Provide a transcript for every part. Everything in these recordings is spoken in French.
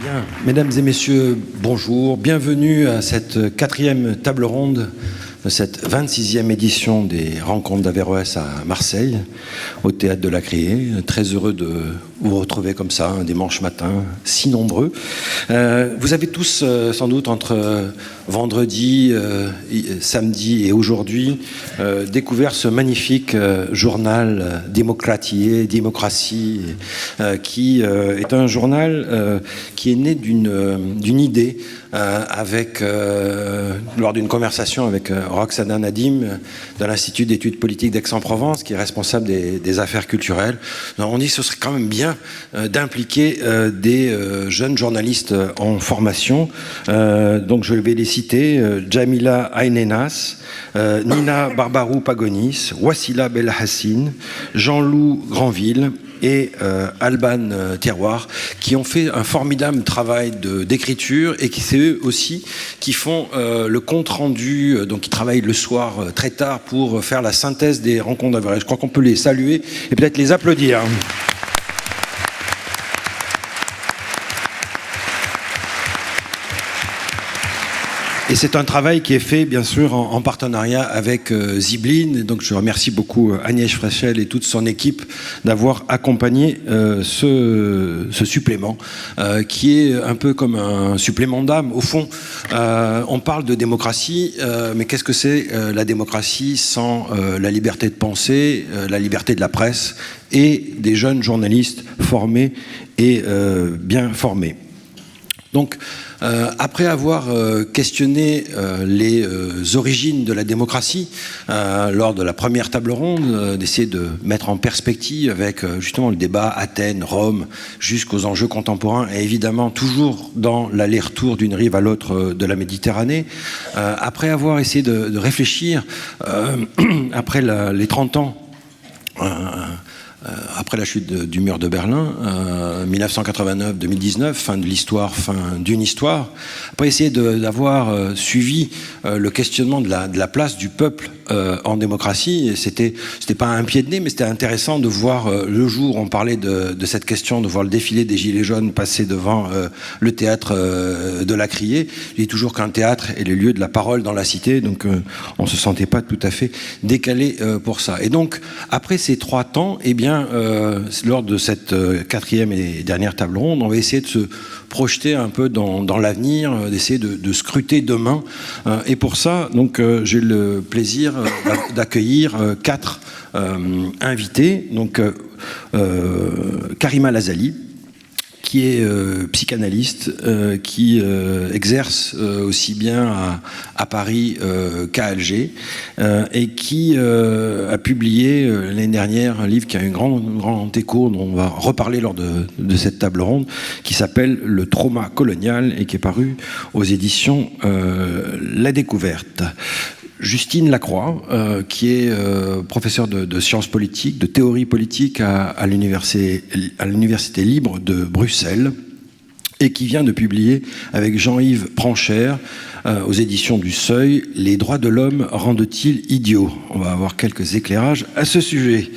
Bien, mesdames et messieurs, bonjour. Bienvenue à cette quatrième table ronde de cette 26e édition des Rencontres d'Averroès à Marseille, au Théâtre de la Criée. Très heureux de vous retrouver comme ça, un dimanche matin, si nombreux. Vous avez tous, sans doute, entre vendredi, samedi et aujourd'hui, découvert ce magnifique journal Démocratie, qui est un journal qui est né d'une idée lors d'une conversation avec Roxana Nadim de l'Institut d'études politiques d'Aix-en-Provence, qui est responsable des affaires culturelles. On dit que ce serait quand même bien d'impliquer des jeunes journalistes en formation. Donc je vais les citer: Jamila Ainenas, Nina Barbarou-Pagonis, Wassila Belhassine, Jean-Loup Granville et Alban Terroir, qui ont fait un formidable travail d'écriture et qui c'est eux aussi qui font le compte rendu, donc ils travaillent le soir très tard pour faire la synthèse des rencontres d'Averroès. Je crois qu'on peut les saluer et peut-être les applaudir. Et c'est un travail qui est fait, bien sûr, en partenariat avec Zibline. Donc, je remercie beaucoup Agnès Frechel et toute son équipe d'avoir accompagné ce supplément, qui est un peu comme un supplément d'âme. Au fond, on parle de démocratie, mais qu'est-ce que c'est la démocratie sans la liberté de penser, la liberté de la presse et des jeunes journalistes formés et bien formés. Donc, après avoir questionné les origines de la démocratie lors de la première table ronde, d'essayer de mettre en perspective avec justement le débat Athènes-Rome jusqu'aux enjeux contemporains, et évidemment toujours dans l'aller-retour d'une rive à l'autre de la Méditerranée, après avoir essayé de réfléchir, après les 30 ans, après la chute du mur de Berlin, 1989-2019, fin de l'histoire, fin d'une histoire, après essayer d'avoir suivi le questionnement de la place du peuple en démocratie. Et c'était pas un pied de nez, mais c'était intéressant de voir le jour où on parlait de cette question, de voir le défilé des Gilets jaunes passer devant le théâtre de la Criée. Je dis toujours qu'un théâtre est le lieu de la parole dans la cité, donc on se sentait pas tout à fait décalé pour ça. Et donc, après ces 3 temps, eh bien, lors de cette quatrième et dernière table ronde, on va essayer de se projeter un peu dans l'avenir, d'essayer de scruter demain. Et pour ça, donc, j'ai le plaisir d'accueillir 4 invités. Donc, Karima Lazali, qui est psychanalyste, qui exerce aussi bien à Paris qu'à Alger, et qui a publié l'année dernière un livre qui a un grand écho, dont on va reparler lors de cette table ronde, qui s'appelle « Le trauma colonial » et qui est paru aux éditions La Découverte. Justine Lacroix, qui est professeure de sciences politiques, de théorie politique à l'Université libre de Bruxelles, et qui vient de publier avec Jean-Yves Pranchère aux éditions du Seuil « Les droits de l'homme rendent-ils idiots ?» On va avoir quelques éclairages à ce sujet.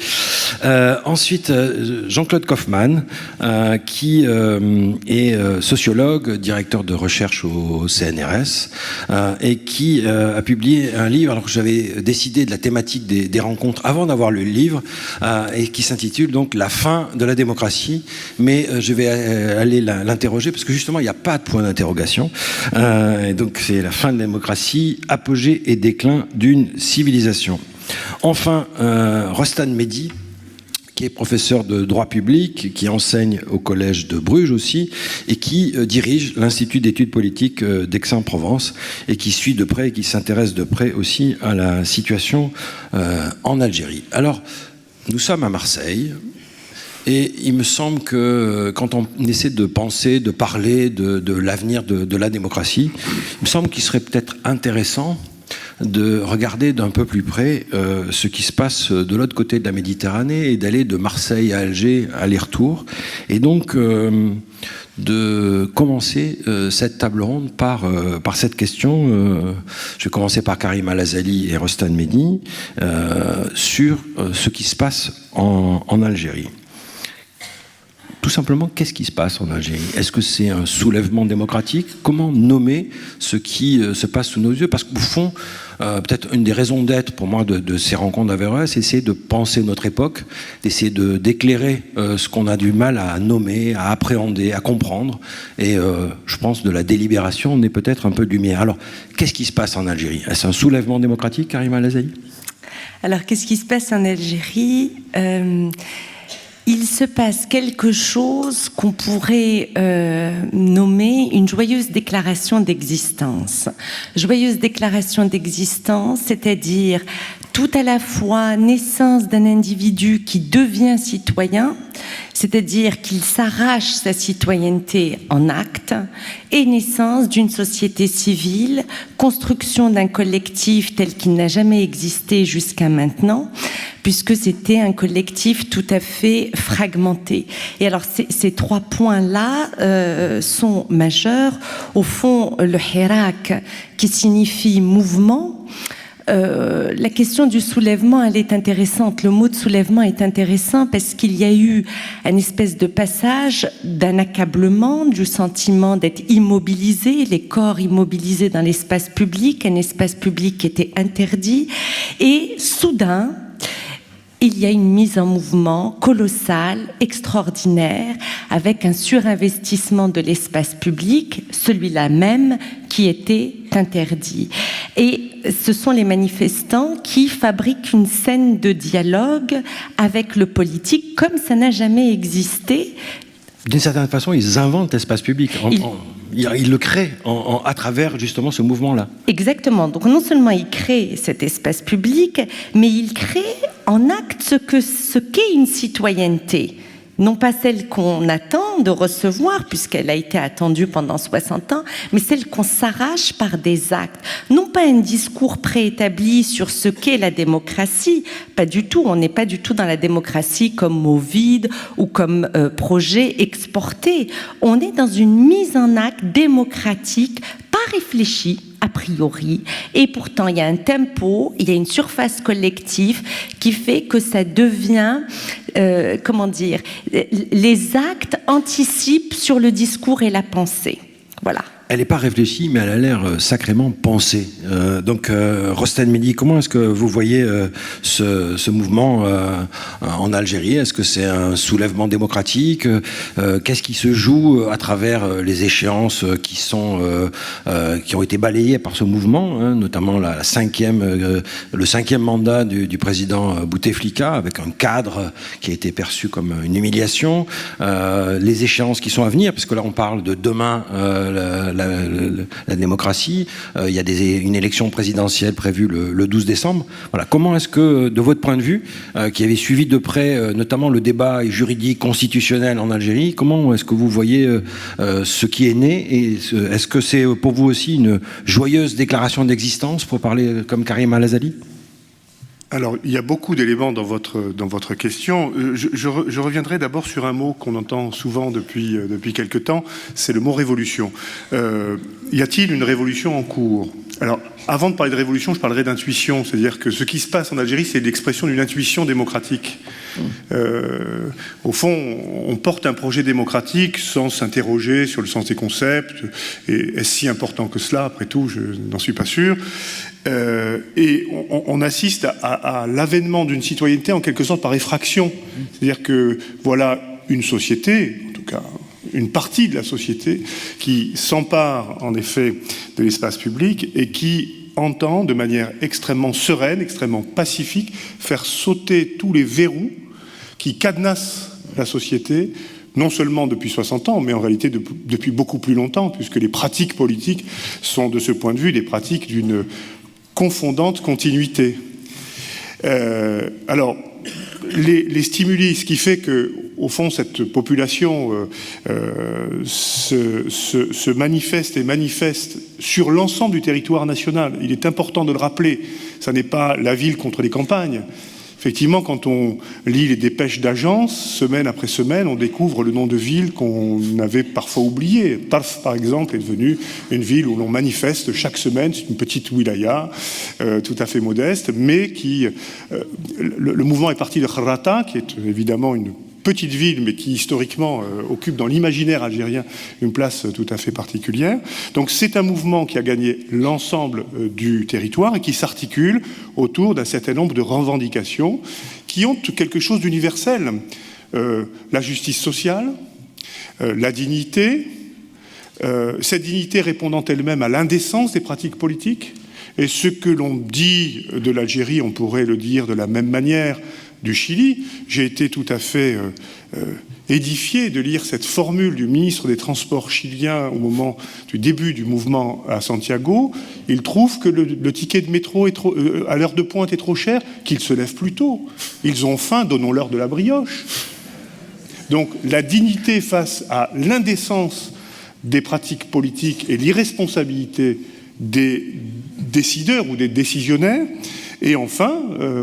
Ensuite, Jean-Claude Kaufmann, qui est sociologue, directeur de recherche au CNRS, et qui a publié un livre, alors que j'avais décidé de la thématique des rencontres avant d'avoir lu le livre, et qui s'intitule donc « La fin de la démocratie ». Mais je vais aller l'interroger, parce que justement, il n'y a pas de point d'interrogation. Et donc, c'est la fin de la démocratie, apogée et déclin d'une civilisation. Enfin, Rostan Mehdi, qui est professeur de droit public, qui enseigne au collège de Bruges aussi, et qui dirige l'Institut d'études politiques d'Aix-en-Provence, et qui suit de près et qui s'intéresse de près aussi à la situation en Algérie. Alors, nous sommes à Marseille. Et il me semble que quand on essaie de penser, de parler de l'avenir de la démocratie, il me semble qu'il serait peut-être intéressant de regarder d'un peu plus près ce qui se passe de l'autre côté de la Méditerranée et d'aller de Marseille à Alger aller-retour. Et donc de commencer cette table ronde par cette question. Je vais commencer par Karima Lazali et Rostan Mehdi sur ce qui se passe en Algérie. tout simplement, qu'est-ce qui se passe en Algérie? Est-ce que c'est un soulèvement démocratique? Comment nommer ce qui se passe sous nos yeux? Parce qu'au fond, peut-être une des raisons d'être pour moi de ces rencontres d'Averroès, c'est essayer de penser notre époque, d'essayer d'éclairer ce qu'on a du mal à nommer, à appréhender, à comprendre. Et je pense de la délibération, on est peut-être un peu de lumière. Alors, qu'est-ce qui se passe en Algérie? Est-ce un soulèvement démocratique, Karima El Azaï? Alors, qu'est-ce qui se passe en Algérie? Il se passe quelque chose qu'on pourrait nommer une joyeuse déclaration d'existence. Joyeuse déclaration d'existence, c'est-à-dire tout à la fois naissance d'un individu qui devient citoyen, c'est-à-dire qu'il s'arrache sa citoyenneté en acte, et naissance d'une société civile, construction d'un collectif tel qu'il n'a jamais existé jusqu'à maintenant, puisque c'était un collectif tout à fait fragmenté. Et alors ces trois points-là sont majeurs. Au fond, le hirak, qui signifie mouvement, la question du soulèvement, elle est intéressante. Le mot de soulèvement est intéressant parce qu'il y a eu une espèce de passage d'un accablement, du sentiment d'être immobilisé, les corps immobilisés dans l'espace public, un espace public qui était interdit, et soudain, il y a une mise en mouvement colossale, extraordinaire, avec un surinvestissement de l'espace public, celui-là même qui était interdit. Et ce sont les manifestants qui fabriquent une scène de dialogue avec le politique comme ça n'a jamais existé. D'une certaine façon, ils inventent l'espace public. Ils le créent à travers justement ce mouvement-là. Exactement. Donc non seulement ils créent cet espace public, mais ils créent en acte ce qu'est une citoyenneté. Non pas celle qu'on attend de recevoir, puisqu'elle a été attendue pendant 60 ans, mais celle qu'on s'arrache par des actes. Non pas un discours préétabli sur ce qu'est la démocratie, pas du tout, on n'est pas du tout dans la démocratie comme mot vide ou comme projet exporté. On est dans une mise en acte démocratique, pas réfléchie, a priori, et pourtant il y a un tempo, il y a une surface collective qui fait que ça devient, les actes anticipent sur le discours et la pensée. Voilà. Elle n'est pas réfléchie, mais elle a l'air sacrément pensée. Donc, Rostan Mehdi, comment est-ce que vous voyez ce mouvement en Algérie? Est-ce que c'est un soulèvement démocratique? Qu'est-ce qui se joue à travers les échéances qui ont été balayées par ce mouvement, hein, notamment le cinquième mandat du président Bouteflika, avec un cadre qui a été perçu comme une humiliation, les échéances qui sont à venir, parce que là on parle de demain, la démocratie, il y a une élection présidentielle prévue le 12 décembre. Voilà. Comment est-ce que, de votre point de vue, qui avez suivi de près notamment le débat juridique constitutionnel en Algérie, comment est-ce que vous voyez ce qui est né, et est-ce que c'est pour vous aussi une joyeuse déclaration d'existence, pour parler comme Karima El Azaï? Alors, il y a beaucoup d'éléments dans votre question. Je reviendrai d'abord sur un mot qu'on entend souvent depuis quelque temps, c'est le mot révolution. Y a-t-il une révolution en cours? Alors, avant de parler de révolution, je parlerai d'intuition, c'est-à-dire que ce qui se passe en Algérie, c'est l'expression d'une intuition démocratique. Au fond, on porte un projet démocratique sans s'interroger sur le sens des concepts, et est-ce si important que cela? Après tout, je n'en suis pas sûr. Et on assiste à l'avènement d'une citoyenneté en quelque sorte par effraction. C'est-à-dire que voilà une société, en tout cas une partie de la société, qui s'empare en effet de l'espace public et qui entend de manière extrêmement sereine, extrêmement pacifique, faire sauter tous les verrous qui cadenassent la société, non seulement depuis 60 ans, mais en réalité depuis beaucoup plus longtemps, puisque les pratiques politiques sont de ce point de vue des pratiques d'une confondante continuité. Alors, les stimuli, ce qui fait que, au fond, cette population se manifeste et manifeste sur l'ensemble du territoire national. Il est important de le rappeler. Ça n'est pas la ville contre les campagnes. Effectivement, quand on lit les dépêches d'agences, semaine après semaine, on découvre le nom de villes qu'on avait parfois oubliées. Tarf, par exemple, est devenue une ville où l'on manifeste chaque semaine. C'est une petite wilaya, tout à fait modeste, mais qui... le mouvement est parti de Kharrata, qui est évidemment une petite ville, mais qui historiquement occupe dans l'imaginaire algérien une place tout à fait particulière. Donc c'est un mouvement qui a gagné l'ensemble du territoire et qui s'articule autour d'un certain nombre de revendications qui ont quelque chose d'universel. La justice sociale, la dignité, cette dignité répondant elle-même à l'indécence des pratiques politiques. Et ce que l'on dit de l'Algérie, on pourrait le dire de la même manière du Chili. J'ai été tout à fait édifié de lire cette formule du ministre des Transports chilien au moment du début du mouvement à Santiago. Il trouve que le ticket de métro à l'heure de pointe est trop cher, qu'il se lève plus tôt. Ils ont faim, donnons-leur de la brioche. Donc la dignité face à l'indécence des pratiques politiques et l'irresponsabilité des décideurs ou des décisionnaires. Et enfin,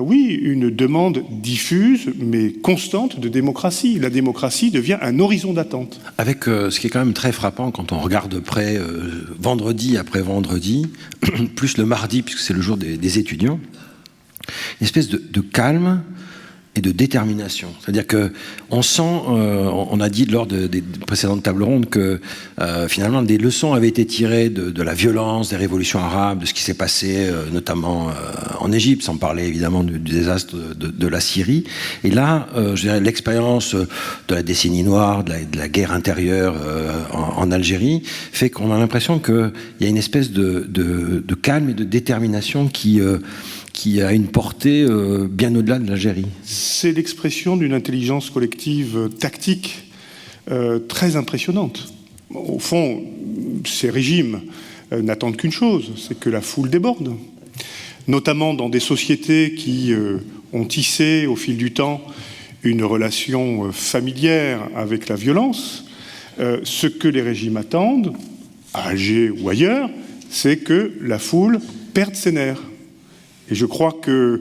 oui, une demande diffuse mais constante de démocratie. La démocratie devient un horizon d'attente. Avec ce qui est quand même très frappant quand on regarde de près, vendredi après vendredi, plus le mardi, puisque c'est le jour des étudiants, une espèce de calme et de détermination. C'est-à-dire qu'on sent, on a dit lors des précédentes tables rondes que finalement des leçons avaient été tirées de la violence, des révolutions arabes, de ce qui s'est passé notamment en Égypte, sans parler évidemment du désastre de la Syrie. Et là, je dirais, l'expérience de la décennie noire, de la guerre intérieure en Algérie, fait qu'on a l'impression qu'il y a une espèce de calme et de détermination qui a une portée bien au-delà de l'Algérie. C'est l'expression d'une intelligence collective tactique très impressionnante. Au fond, ces régimes n'attendent qu'une chose, c'est que la foule déborde. Notamment dans des sociétés qui ont tissé au fil du temps une relation familière avec la violence. Ce que les régimes attendent, à Alger ou ailleurs, c'est que la foule perde ses nerfs. Et je crois que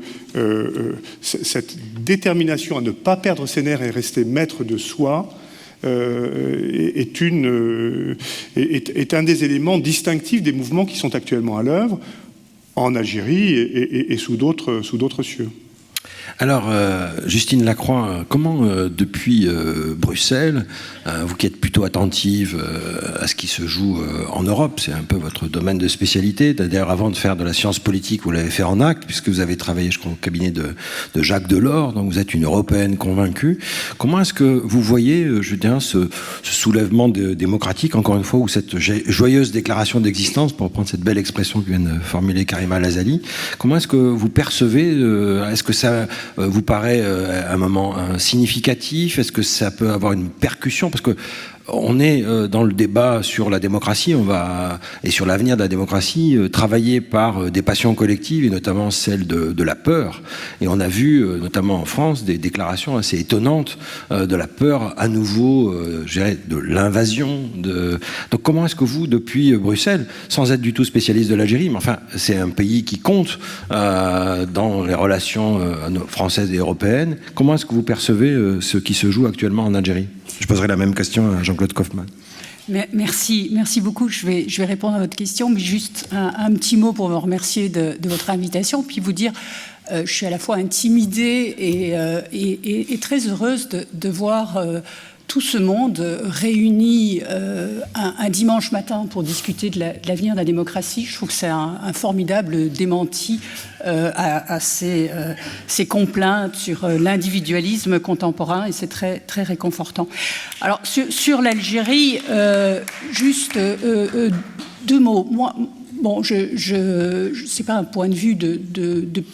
cette détermination à ne pas perdre ses nerfs et rester maître de soi est un des éléments distinctifs des mouvements qui sont actuellement à l'œuvre en Algérie et sous d'autres cieux. Alors, Justine Lacroix, comment depuis Bruxelles, vous qui êtes plutôt attentive à ce qui se joue en Europe, c'est un peu votre domaine de spécialité, d'ailleurs avant de faire de la science politique, vous l'avez fait en acte, puisque vous avez travaillé, je crois, au cabinet de Jacques Delors, donc vous êtes une Européenne convaincue. Comment est-ce que vous voyez, je dirais, ce soulèvement démocratique, encore une fois, ou cette joyeuse déclaration d'existence, pour reprendre cette belle expression que vient de formuler Karima Lazali, comment est-ce que vous percevez, est-ce que ça vous paraît un moment significatif? Est-ce que ça peut avoir une percussion? Parce que on est dans le débat sur la démocratie, et sur l'avenir de la démocratie, travaillé par des passions collectives, et notamment celle de la peur. Et on a vu, notamment en France, des déclarations assez étonnantes de la peur à nouveau, je dirais, de l'invasion. Donc comment est-ce que vous, depuis Bruxelles, sans être du tout spécialiste de l'Algérie, mais enfin, c'est un pays qui compte dans les relations françaises et européennes, comment est-ce que vous percevez ce qui se joue actuellement en Algérie? Je poserai la même question à Jean-Claude Kaufmann. Merci beaucoup. Je vais répondre à votre question, mais juste un petit mot pour me remercier de votre invitation, puis vous dire, je suis à la fois intimidée et très heureuse de voir tout ce monde réuni un dimanche matin pour discuter de l'avenir de la démocratie. Je trouve que c'est un formidable démenti à ces complaintes sur l'individualisme contemporain, et c'est très, très réconfortant. Alors, sur l'Algérie, juste deux mots. Moi, bon, c'est pas un point de vue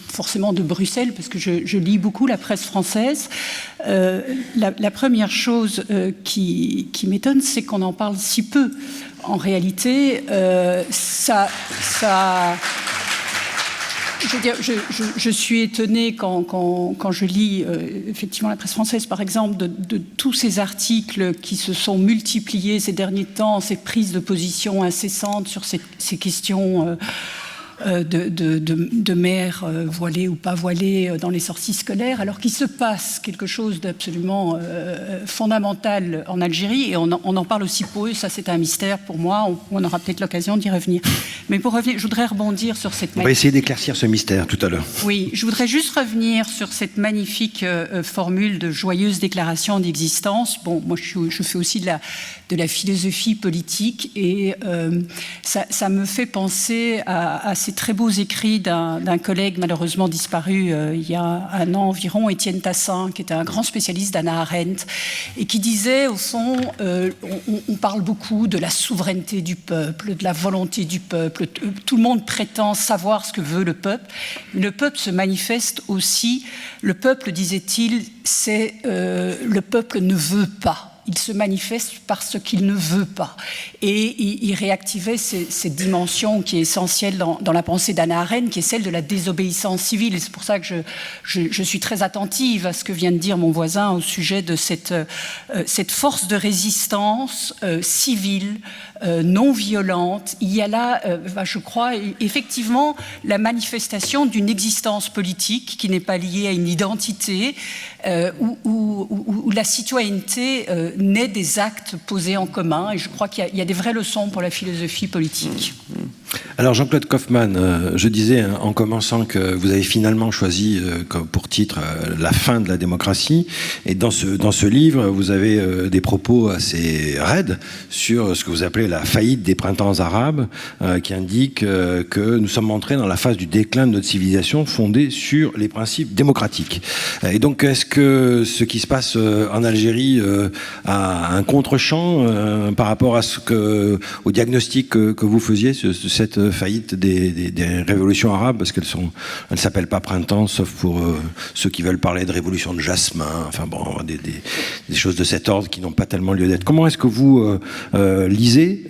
forcément de Bruxelles, parce que je lis beaucoup la presse française. La première chose qui m'étonne, c'est qu'on en parle si peu. En réalité, je veux dire, je suis étonnée quand je lis effectivement la presse française, par exemple, de tous ces articles qui se sont multipliés ces derniers temps, ces prises de position incessantes sur ces questions de mères voilées ou pas voilées dans les sorties scolaires, alors qu'il se passe quelque chose d'absolument fondamental en Algérie, et on en parle aussi peu, ça c'est un mystère pour moi, on aura peut-être l'occasion d'y revenir. Mais pour revenir, je voudrais rebondir sur cette... On va essayer d'éclaircir ce mystère tout à l'heure. Oui, je voudrais juste revenir sur cette magnifique formule de joyeuse déclaration d'existence. Bon, moi je fais aussi de la philosophie politique, et ça me fait penser à ces très beaux écrits d'un collègue malheureusement disparu il y a un an environ, Étienne Tassin, qui était un grand spécialiste d'Hannah Arendt, et qui disait, au fond, on parle beaucoup de la souveraineté du peuple, de la volonté du peuple, tout le monde prétend savoir ce que veut le peuple, mais le peuple se manifeste aussi, le peuple, disait-il, c'est le peuple ne veut pas. Il se manifeste parce qu'il ne veut pas. Et il réactivait cette dimension qui est essentielle dans la pensée d'Hannah Arendt, qui est celle de la désobéissance civile. Et c'est pour ça que je suis très attentive à ce que vient de dire mon voisin au sujet de cette force de résistance civile, non violente. Il y a là, je crois, effectivement, la manifestation d'une existence politique qui n'est pas liée à une identité, où la citoyenneté naît des actes posés en commun, et je crois qu'il y a des vraies leçons pour la philosophie politique. Alors Jean-Claude Kaufmann, je disais en commençant que vous avez finalement choisi pour titre la fin de la démocratie, et dans ce livre vous avez des propos assez raides sur ce que vous appelez la faillite des printemps arabes, qui indique que nous sommes entrés dans la phase du déclin de notre civilisation fondée sur les principes démocratiques. Et donc est-ce que ce qui se passe en Algérie a un contre-champ par rapport au diagnostic que vous faisiez, cette faillite des révolutions arabes, parce qu'elles ne s'appellent pas printemps, sauf pour ceux qui veulent parler de révolution de jasmin, enfin bon, des choses de cet ordre qui n'ont pas tellement lieu d'être. Comment est-ce que vous lisez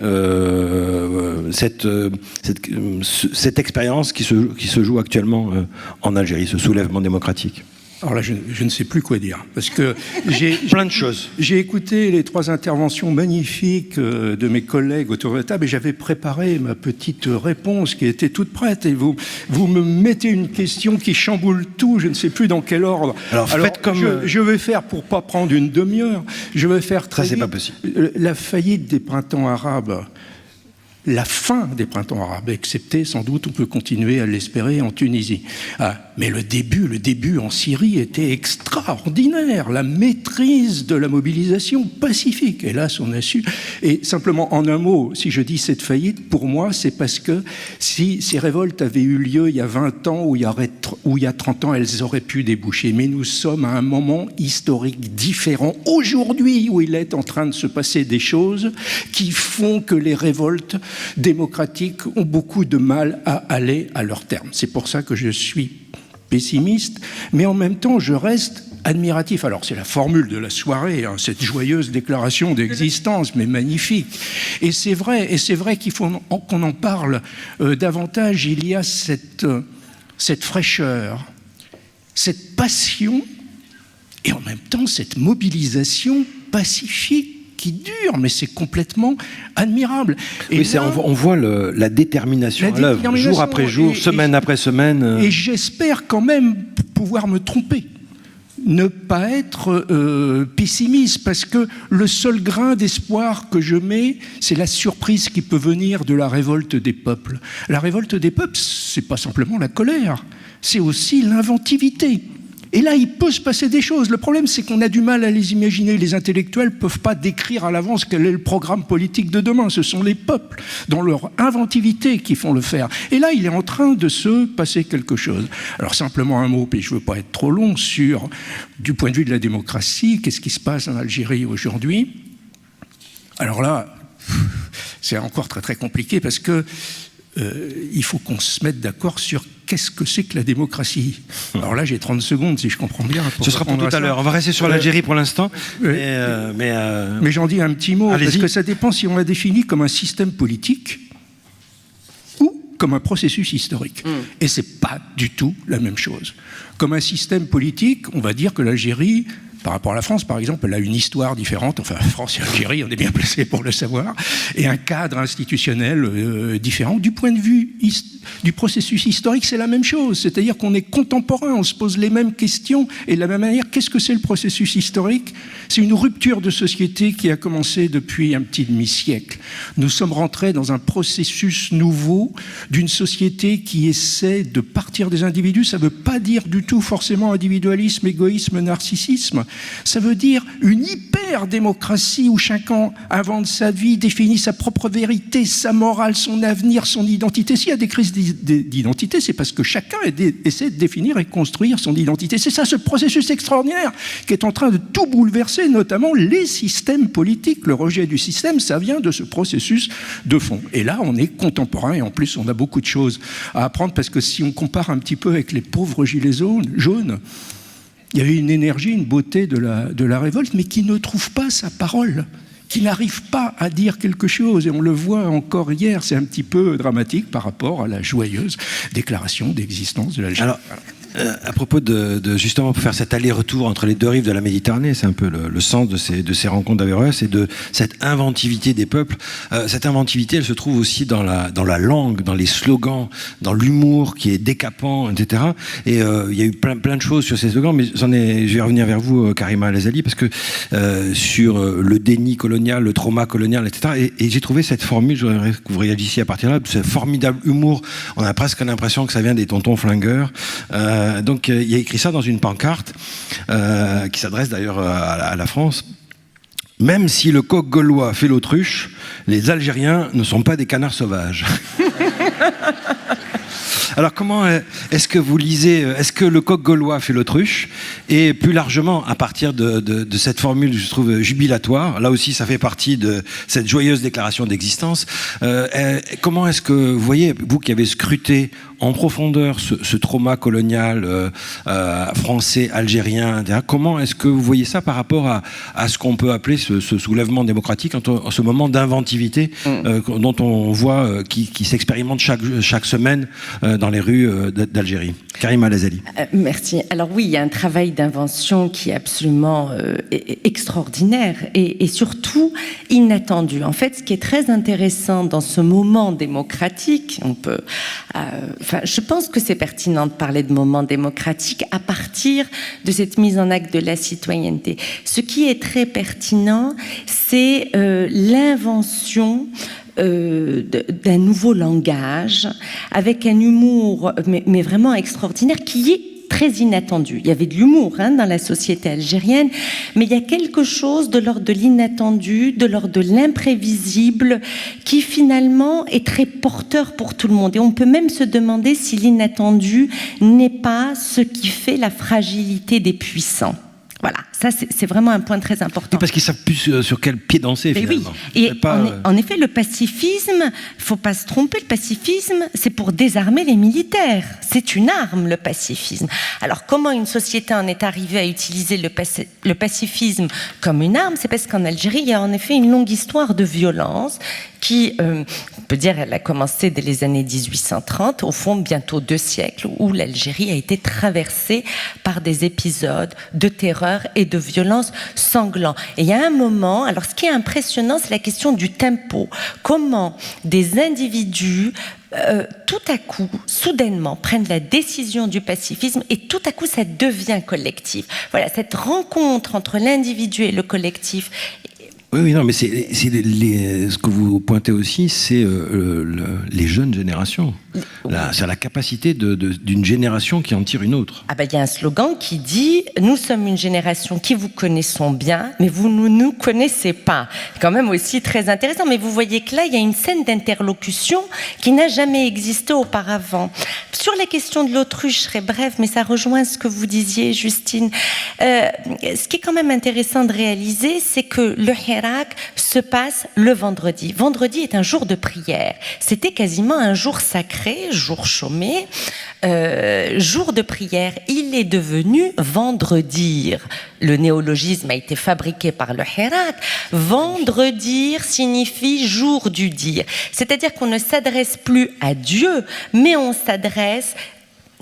cette expérience qui se joue actuellement en Algérie, ce soulèvement démocratique? Alors là, je ne sais plus quoi dire, parce que j'ai plein de choses. J'ai écouté les 3 interventions magnifiques de mes collègues autour de la table, et j'avais préparé ma petite réponse qui était toute prête, et vous me mettez une question qui chamboule tout, je ne sais plus dans quel ordre. Alors faites comme... je vais faire, pour pas prendre une demi-heure, je vais faire très vite. Ça, c'est pas possible. La faillite des printemps arabes, la fin des printemps arabes, excepté, sans doute, on peut continuer à l'espérer en Tunisie. Mais le début en Syrie était extraordinaire. La maîtrise de la mobilisation pacifique. Hélas, on a su. Et simplement, en un mot, si je dis cette faillite, pour moi, c'est parce que si ces révoltes avaient eu lieu il y a 20 ans ou il y a 30 ans, elles auraient pu déboucher. Mais nous sommes à un moment historique différent. Aujourd'hui, où il est en train de se passer des choses qui font que les révoltes démocratiques ont beaucoup de mal à aller à leur terme. C'est pour ça que je suis pessimiste, mais en même temps, je reste admiratif. Alors, c'est la formule de la soirée, hein, cette joyeuse déclaration d'existence, mais magnifique. Et c'est vrai qu'il faut qu'on en parle davantage. Il y a cette fraîcheur, cette passion, et en même temps, cette mobilisation pacifique qui dure, mais c'est complètement admirable. Et oui, là, on voit la détermination à l'œuvre, jour après jour, semaine après semaine. Et j'espère quand même pouvoir me tromper, ne pas être pessimiste, parce que le seul grain d'espoir que je mets, c'est la surprise qui peut venir de la révolte des peuples. La révolte des peuples, c'est pas simplement la colère, c'est aussi l'inventivité. Et là, il peut se passer des choses. Le problème, c'est qu'on a du mal à les imaginer. Les intellectuels ne peuvent pas décrire à l'avance quel est le programme politique de demain. Ce sont les peuples, dans leur inventivité, qui font le faire. Et là, il est en train de se passer quelque chose. Alors, simplement un mot, puis je ne veux pas être trop long, sur, du point de vue de la démocratie, qu'est-ce qui se passe en Algérie aujourd'hui? Alors là, c'est encore très, très compliqué, parce que il faut qu'on se mette d'accord sur qu'est-ce que c'est que la démocratie. Alors là, j'ai 30 secondes, si je comprends bien. Ce sera pour tout à l'heure. On va rester sur l'Algérie pour l'instant. Mais j'en dis un petit mot, parce que ça dépend si on la définit comme un système politique ou comme un processus historique. Et c'est pas du tout la même chose. Comme un système politique, on va dire que l'Algérie par rapport à la France, par exemple, elle a une histoire différente, enfin France et Algérie, on est bien placé pour le savoir, et un cadre institutionnel différent. Du point de vue du processus historique, c'est la même chose, c'est-à-dire qu'on est contemporain, on se pose les mêmes questions, et de la même manière, qu'est-ce que c'est le processus historique? C'est une rupture de société qui a commencé depuis un petit demi-siècle. Nous sommes rentrés dans un processus nouveau d'une société qui essaie de partir des individus. Ça ne veut pas dire du tout forcément individualisme, égoïsme, narcissisme. Ça veut dire une hyper-démocratie où chacun invente sa vie, définit sa propre vérité, sa morale, son avenir, son identité. S'il y a des crises d'identité, c'est parce que chacun essaie de définir et construire son identité. C'est ça, ce processus extraordinaire qui est en train de tout bouleverser, notamment les systèmes politiques. Le rejet du système, ça vient de ce processus de fond. Et là, on est contemporain et en plus, on a beaucoup de choses à apprendre parce que si on compare un petit peu avec les pauvres gilets jaunes, il y avait une énergie, une beauté de la révolte, mais qui ne trouve pas sa parole, qui n'arrive pas à dire quelque chose. Et on le voit encore hier, c'est un petit peu dramatique par rapport à la joyeuse déclaration d'existence de l'Algérie. Alors, à propos de justement pour faire cet aller-retour entre les deux rives de la Méditerranée, c'est un peu le sens de ces rencontres d'Averroès et de cette inventivité des peuples. Cette inventivité, elle se trouve aussi dans la langue, dans les slogans, dans l'humour qui est décapant, etc. Et il y a eu plein de choses sur ces slogans, mais je vais revenir vers vous, Karima El Azali, parce que sur le déni colonial, le trauma colonial, etc. Et j'ai trouvé cette formule, je voudrais que vous réagissiez à partir de là, ce formidable humour. On a presque l'impression que ça vient des tontons flingueurs. Donc il a écrit ça dans une pancarte qui s'adresse d'ailleurs à la France. Même si le coq gaulois fait l'autruche, les Algériens ne sont pas des canards sauvages. Alors comment est-ce que vous lisez, est-ce que le coq gaulois fait l'autruche? Et plus largement, à partir de cette formule, je trouve jubilatoire, là aussi ça fait partie de cette joyeuse déclaration d'existence, comment est-ce que vous voyez, vous qui avez scruté en profondeur ce trauma colonial français, algérien, etc., comment est-ce que vous voyez ça par rapport à ce qu'on peut appeler ce soulèvement démocratique, en ce moment d'inventivité dont on voit qui s'expérimente chaque semaine dans les rues d'Algérie? Karima El Azali. Merci. Alors oui, il y a un travail d'invention qui est absolument extraordinaire et surtout inattendu. En fait, ce qui est très intéressant dans ce moment démocratique, je pense que c'est pertinent de parler de moment démocratique à partir de cette mise en acte de la citoyenneté. Ce qui est très pertinent, c'est l'invention d'un nouveau langage, avec un humour mais vraiment extraordinaire, qui est très inattendu. Il y avait de l'humour dans la société algérienne, mais il y a quelque chose de l'ordre de l'inattendu, de l'ordre de l'imprévisible, qui finalement est très porteur pour tout le monde. Et on peut même se demander si l'inattendu n'est pas ce qui fait la fragilité des puissants. Voilà, ça c'est vraiment un point très important. Oui, parce qu'ils savent plus sur quel pied danser, mais finalement. Oui, et en effet, le pacifisme, il ne faut pas se tromper, le pacifisme, c'est pour désarmer les militaires. C'est une arme, le pacifisme. Alors, comment une société en est arrivée à utiliser le pacifisme comme une arme? C'est parce qu'en Algérie, il y a en effet une longue histoire de violence qui, on peut dire, elle a commencé dès les années 1830, au fond, bientôt 2 siècles, où l'Algérie a été traversée par des épisodes de terreur et de violence sanglants. Et il y a un moment, alors ce qui est impressionnant, c'est la question du tempo. Comment des individus tout à coup, soudainement, prennent la décision du pacifisme et tout à coup, ça devient collectif. Voilà, cette rencontre entre l'individu et le collectif. Oui, non, mais c'est ce que vous pointez aussi, c'est les jeunes générations. C'est la capacité d'une génération qui en tire une autre. Ah ben, il y a un slogan qui dit « Nous sommes une génération qui vous connaissons bien, mais vous ne nous connaissez pas ». C'est quand même aussi très intéressant. Mais vous voyez que là, il y a une scène d'interlocution qui n'a jamais existé auparavant. Sur la question de l'autruche, je serai brève, mais ça rejoint ce que vous disiez, Justine. Ce qui est quand même intéressant de réaliser, c'est que le Hirak se passe le vendredi. Vendredi est un jour de prière. C'était quasiment un jour sacré, jour chômé, jour de prière. Il est devenu vendredir. Le néologisme a été fabriqué par le Hirak. Vendredir signifie jour du dire. C'est-à-dire qu'on ne s'adresse plus à Dieu, mais on s'adresse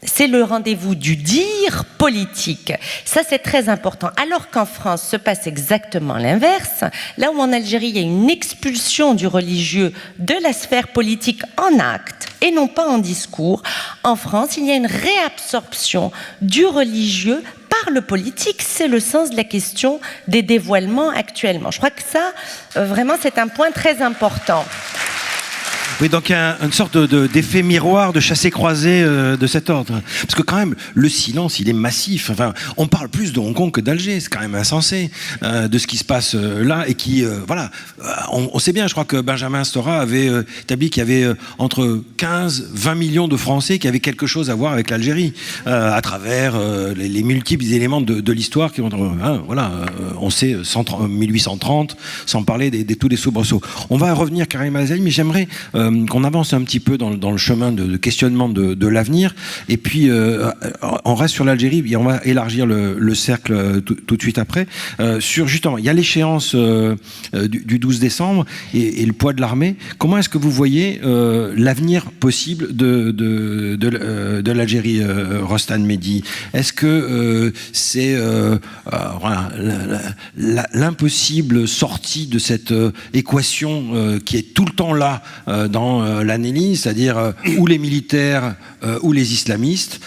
c'est le rendez-vous du dire politique. Ça, c'est très important. Alors qu'en France se passe exactement l'inverse, là où en Algérie, il y a une expulsion du religieux de la sphère politique en acte et non pas en discours, en France, il y a une réabsorption du religieux par le politique. C'est le sens de la question des dévoilements actuellement. Je crois que ça, vraiment, c'est un point très important. Oui, donc il y a une sorte d'effet miroir, de chassé-croisé de cet ordre. Parce que quand même, le silence, il est massif. Enfin, on parle plus de Hong Kong que d'Alger. C'est quand même insensé de ce qui se passe là. Et qui, voilà, on sait bien, je crois que Benjamin Stora avait établi qu'il y avait entre 15-20 millions de Français qui avaient quelque chose à voir avec l'Algérie, à travers les multiples éléments de l'histoire qui ont... voilà, on sait 1830, sans parler des tous les soubresauts. On va revenir, Karim Al-Azali, mais j'aimerais... qu'on avance un petit peu dans le chemin de questionnement de l'avenir, et puis on reste sur l'Algérie, et on va élargir le cercle tout de suite après, sur justement, il y a l'échéance du 12 décembre et le poids de l'armée. Comment est-ce que vous voyez l'avenir possible de l'Algérie, Rostan Mehdi? Est-ce que c'est voilà, l'impossible sortie de cette équation qui est tout le temps là dans l'analyse, c'est-à-dire ou les militaires ou les islamistes,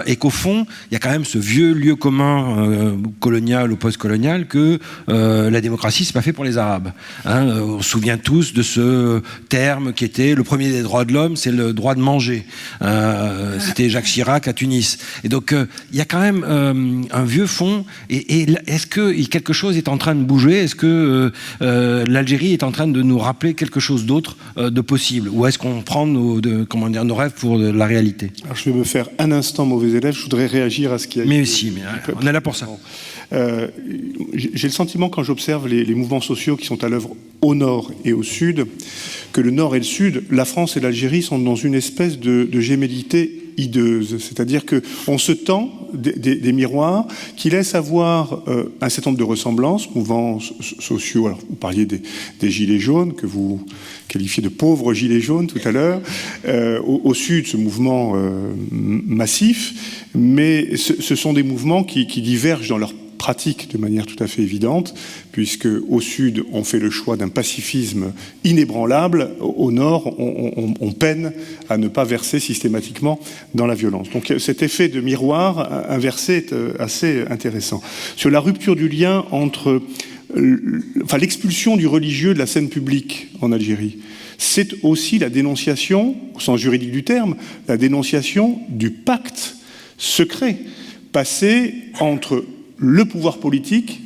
et qu'au fond, il y a quand même ce vieux lieu commun colonial ou post-colonial que la démocratie, c'est pas fait pour les Arabes. On se souvient tous de ce terme qui était le premier des droits de l'homme, c'est le droit de manger. C'était Jacques Chirac à Tunis. Et donc, il y a quand même un vieux fond. Et est-ce que quelque chose est en train de bouger? Est-ce que l'Algérie est en train de nous rappeler quelque chose d'autre de possible? Ou est-ce qu'on prend nos rêves pour la réalité? Alors, je vais me faire un instant mauvais élève, je voudrais réagir à ce qui a été... Mais si, on est là pour ça. J'ai le sentiment, quand j'observe les mouvements sociaux qui sont à l'œuvre au nord et au sud, que le nord et le sud, la France et l'Algérie, sont dans une espèce de gémellité hideuse. C'est-à-dire qu'on se tend des miroirs qui laissent avoir un certain nombre de ressemblances, mouvements sociaux. Alors, vous parliez des gilets jaunes, que vous qualifiez de pauvres gilets jaunes tout à l'heure. Au sud, ce mouvement massif, mais ce sont des mouvements qui divergent dans leur pratique de manière tout à fait évidente, puisque au sud, on fait le choix d'un pacifisme inébranlable. Au nord, on peine à ne pas verser systématiquement dans la violence. Donc cet effet de miroir inversé est assez intéressant. Sur la rupture du lien entre l'expulsion du religieux de la scène publique en Algérie, c'est aussi la dénonciation, au sens juridique du terme, la dénonciation du pacte secret passé entre le pouvoir politique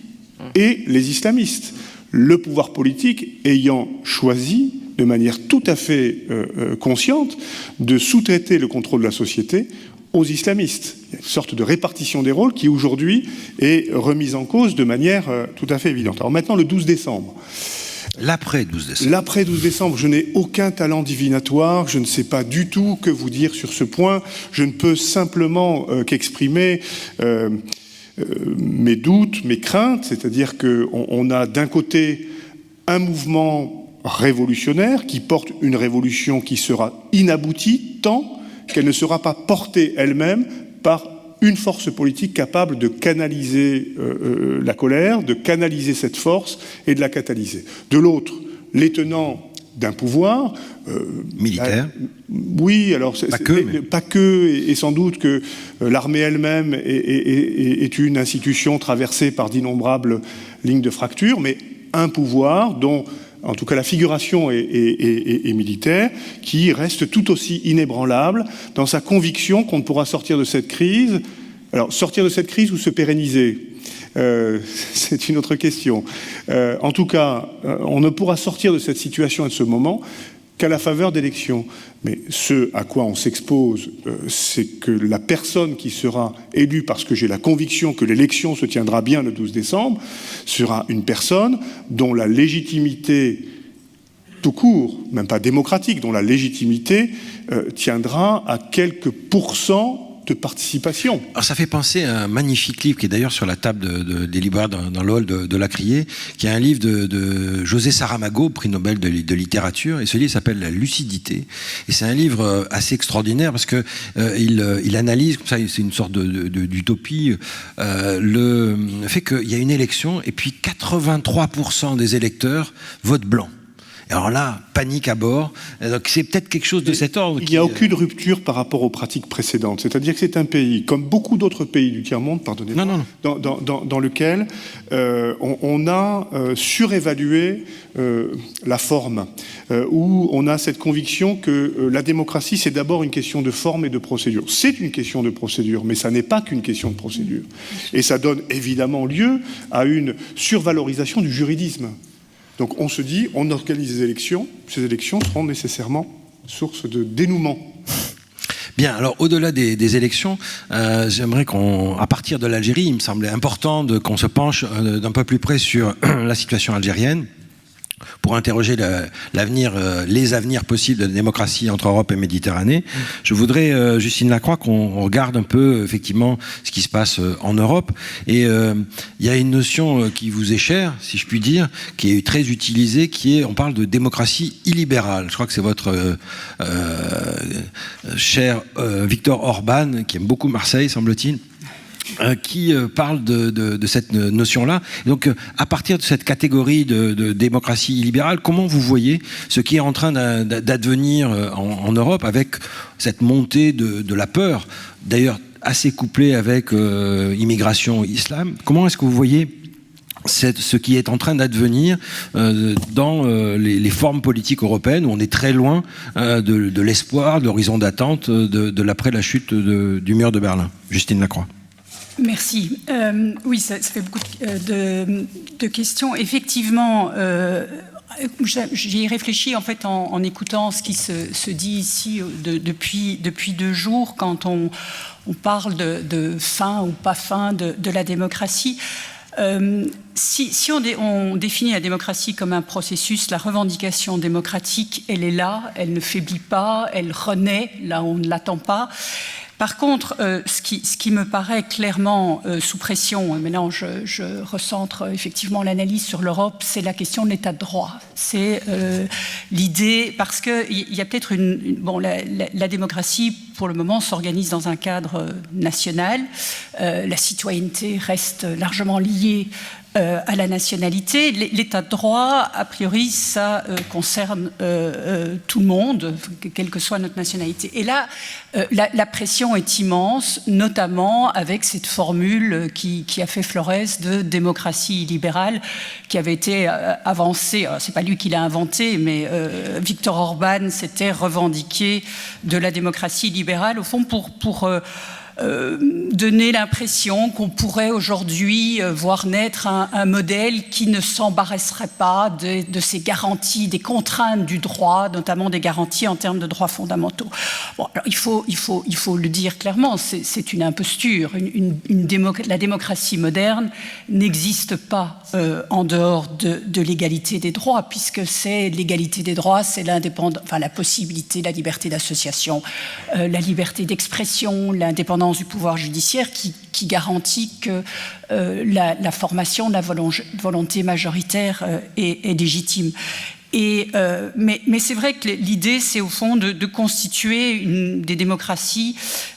et les islamistes. Le pouvoir politique ayant choisi, de manière tout à fait consciente, de sous-traiter le contrôle de la société aux islamistes. Il y a une sorte de répartition des rôles qui, aujourd'hui, est remise en cause de manière tout à fait évidente. Alors maintenant, le 12 décembre. L'après 12 décembre. L'après 12 décembre, je n'ai aucun talent divinatoire, je ne sais pas du tout que vous dire sur ce point. Je ne peux simplement qu'exprimer mes doutes, mes craintes, c'est-à-dire qu'on a d'un côté un mouvement révolutionnaire qui porte une révolution qui sera inaboutie tant qu'elle ne sera pas portée elle-même par une force politique capable de canaliser la colère, de canaliser cette force et de la catalyser. De l'autre, les tenants d'un pouvoir militaire. Oui, alors pas que, et sans doute que l'armée elle-même est une institution traversée par d'innombrables lignes de fracture, mais un pouvoir dont, en tout cas, la figuration est militaire, qui reste tout aussi inébranlable dans sa conviction qu'on ne pourra sortir de cette crise. Alors, sortir de cette crise ou se pérenniser, c'est une autre question. En tout cas, on ne pourra sortir de cette situation et de ce moment qu'à la faveur d'élections. Mais ce à quoi on s'expose, c'est que la personne qui sera élue, parce que j'ai la conviction que l'élection se tiendra bien le 12 décembre, sera une personne dont la légitimité tout court, même pas démocratique, dont la légitimité tiendra à quelques pourcents forte participation. Alors ça fait penser à un magnifique livre qui est d'ailleurs sur la table des libraires dans le hall de la Criée, qui est un livre de José Saramago, prix Nobel de littérature, et ce livre s'appelle La lucidité. Et c'est un livre assez extraordinaire parce que il analyse, comme ça, c'est une sorte d'utopie, le fait qu'il y a une élection et puis 83% des électeurs votent blanc. Alors là, panique à bord. Donc c'est peut-être quelque chose de cet ordre. Il n'y a aucune rupture par rapport aux pratiques précédentes. C'est-à-dire que c'est un pays, comme beaucoup d'autres pays du tiers-monde, pardonnez-moi, dans lequel on a surévalué la forme, où on a cette conviction que la démocratie, c'est d'abord une question de forme et de procédure. C'est une question de procédure, mais ça n'est pas qu'une question de procédure. Et ça donne évidemment lieu à une survalorisation du juridisme. Donc on se dit, on organise des élections, ces élections seront nécessairement source de dénouement. Bien, alors au-delà des élections, j'aimerais à partir de l'Algérie, il me semblait important qu'on se penche d'un peu plus près sur la situation algérienne, pour interroger les avenirs possibles de la démocratie entre Europe et Méditerranée. Je voudrais, Justine Lacroix, qu'on regarde un peu effectivement ce qui se passe en Europe. Et il y a une notion qui vous est chère, si je puis dire, qui est très utilisée, on parle de démocratie illibérale. Je crois que c'est votre cher Viktor Orban, qui aime beaucoup Marseille, semble-t-il, qui parle de cette notion-là. Donc, à partir de cette catégorie de démocratie illibérale, comment vous voyez ce qui est en train d'advenir en Europe avec cette montée de la peur, d'ailleurs assez couplée avec immigration islam? Comment est-ce que vous voyez ce qui est en train d'advenir dans les formes politiques européennes, où on est très loin de l'espoir, de l'horizon d'attente l'après la chute du mur de Berlin? Justine Lacroix. Merci. Oui, ça fait beaucoup de questions. Effectivement, j'y ai réfléchi en fait en écoutant ce qui se dit ici depuis 2 jours, quand on parle de fin ou pas fin de la démocratie. Si on définit la démocratie comme un processus, la revendication démocratique, elle est là, elle ne faiblit pas, elle renaît là où on ne l'attend pas. Par contre, ce qui me paraît clairement sous pression, mais là je recentre effectivement l'analyse sur l'Europe, c'est la question de l'état de droit. C'est l'idée, parce qu'il y a peut-être la démocratie pour le moment s'organise dans un cadre national, la citoyenneté reste largement liée à la nationalité. L'état de droit, a priori, ça concerne tout le monde, quelle que soit notre nationalité. Et là, la pression est immense, notamment avec cette formule qui a fait Flores de démocratie libérale, qui avait été avancée. C'est pas lui qui l'a inventé, mais Viktor Orban s'était revendiqué de la démocratie libérale, au fond, pour donner l'impression qu'on pourrait aujourd'hui voir naître un modèle qui ne s'embarrasserait pas de ces garanties, des contraintes du droit, notamment des garanties en termes de droits fondamentaux. Bon, alors il faut le dire clairement, c'est une imposture. La démocratie moderne n'existe pas en dehors de l'égalité des droits, puisque c'est l'égalité des droits, c'est l'indépendance, enfin la possibilité, la liberté d'association, la liberté d'expression, l'indépendance du pouvoir judiciaire qui garantit que la formation de la volonté majoritaire est légitime. Mais c'est vrai que l'idée, c'est au fond de constituer des démocraties,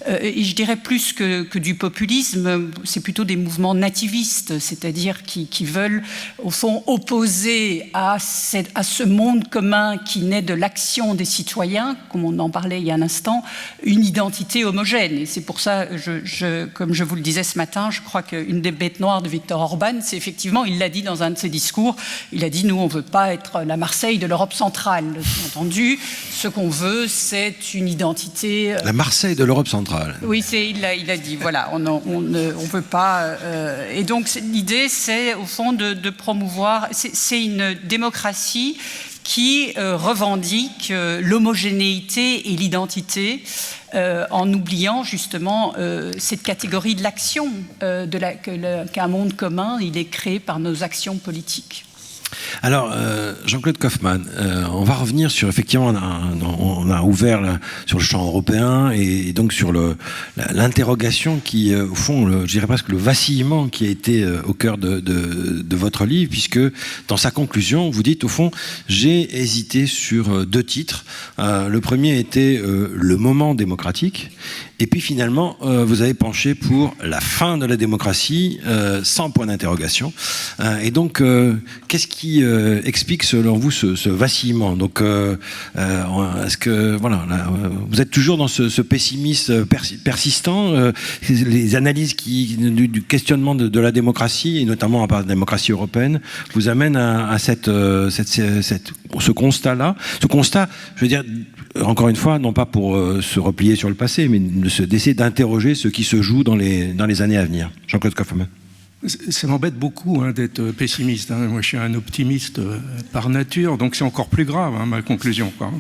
et je dirais plus que du populisme, c'est plutôt des mouvements nativistes, c'est-à-dire qui veulent au fond opposer à ce monde commun qui naît de l'action des citoyens, comme on en parlait il y a un instant, une identité homogène. Et c'est pour ça, comme je vous le disais ce matin, je crois qu'une des bêtes noires de Viktor Orban, c'est effectivement, il l'a dit dans un de ses discours, il a dit « nous, on ne veut pas être la Marseille de l'Europe centrale, bien entendu. Ce qu'on veut, c'est une identité... La Marseille de l'Europe centrale. Oui, il a dit, voilà, on ne veut pas... et donc, l'idée, c'est, au fond, de promouvoir... C'est une démocratie qui revendique l'homogénéité et l'identité, en oubliant justement cette catégorie de l'action, qu'un monde commun, il est créé par nos actions politiques. Alors, Jean-Claude Kaufmann, on va revenir sur, effectivement, on a ouvert là, sur le champ européen et donc sur l'interrogation qui, au fond, je dirais presque le vacillement qui a été au cœur de votre livre, puisque dans sa conclusion, vous dites, au fond, j'ai hésité sur 2 titres. Le premier était le moment démocratique, et puis finalement, vous avez penché pour la fin de la démocratie, sans point d'interrogation. Et donc, qu'est-ce qui explique selon vous ce vacillement? Donc, est-ce que voilà, là, vous êtes toujours dans ce pessimisme persistant? Les analyses du questionnement de la démocratie, et notamment à part la démocratie européenne, vous amènent à ce constat-là. Ce constat, je veux dire, encore une fois, non pas pour se replier sur le passé, mais d'essayer d'interroger ce qui se joue dans les années à venir. Jean-Claude Kaufmann. Ça m'embête beaucoup d'être pessimiste. Moi, je suis un optimiste par nature, donc c'est encore plus grave, ma conclusion, quoi.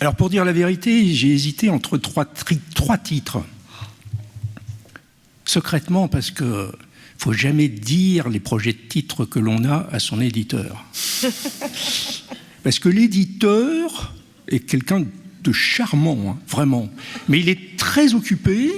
Alors, pour dire la vérité, j'ai hésité entre trois titres. Secrètement, parce que ne faut jamais dire les projets de titres que l'on a à son éditeur. Parce que l'éditeur est quelqu'un de charmant, vraiment. Mais il est très occupé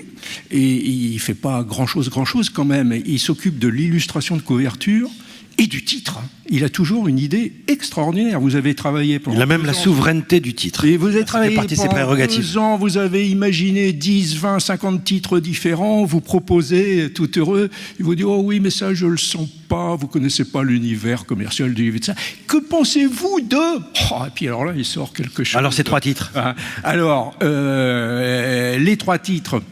et il ne fait pas grand-chose quand même. Il s'occupe de l'illustration de couverture et du titre. Il a toujours une idée extraordinaire. Vous avez travaillé pendant... Il a même la souveraineté du titre. Et vous avez travaillé pendant 2 ans, vous avez imaginé 10, 20, 50 titres différents, vous proposez, tout heureux, il vous dit « Oh oui, mais ça, je ne le sens pas, vous ne connaissez pas l'univers commercial du livre de ça. Que pensez-vous de... » Et puis alors là, il sort quelque chose. Alors, ces 3 titres. Alors, les 3 titres.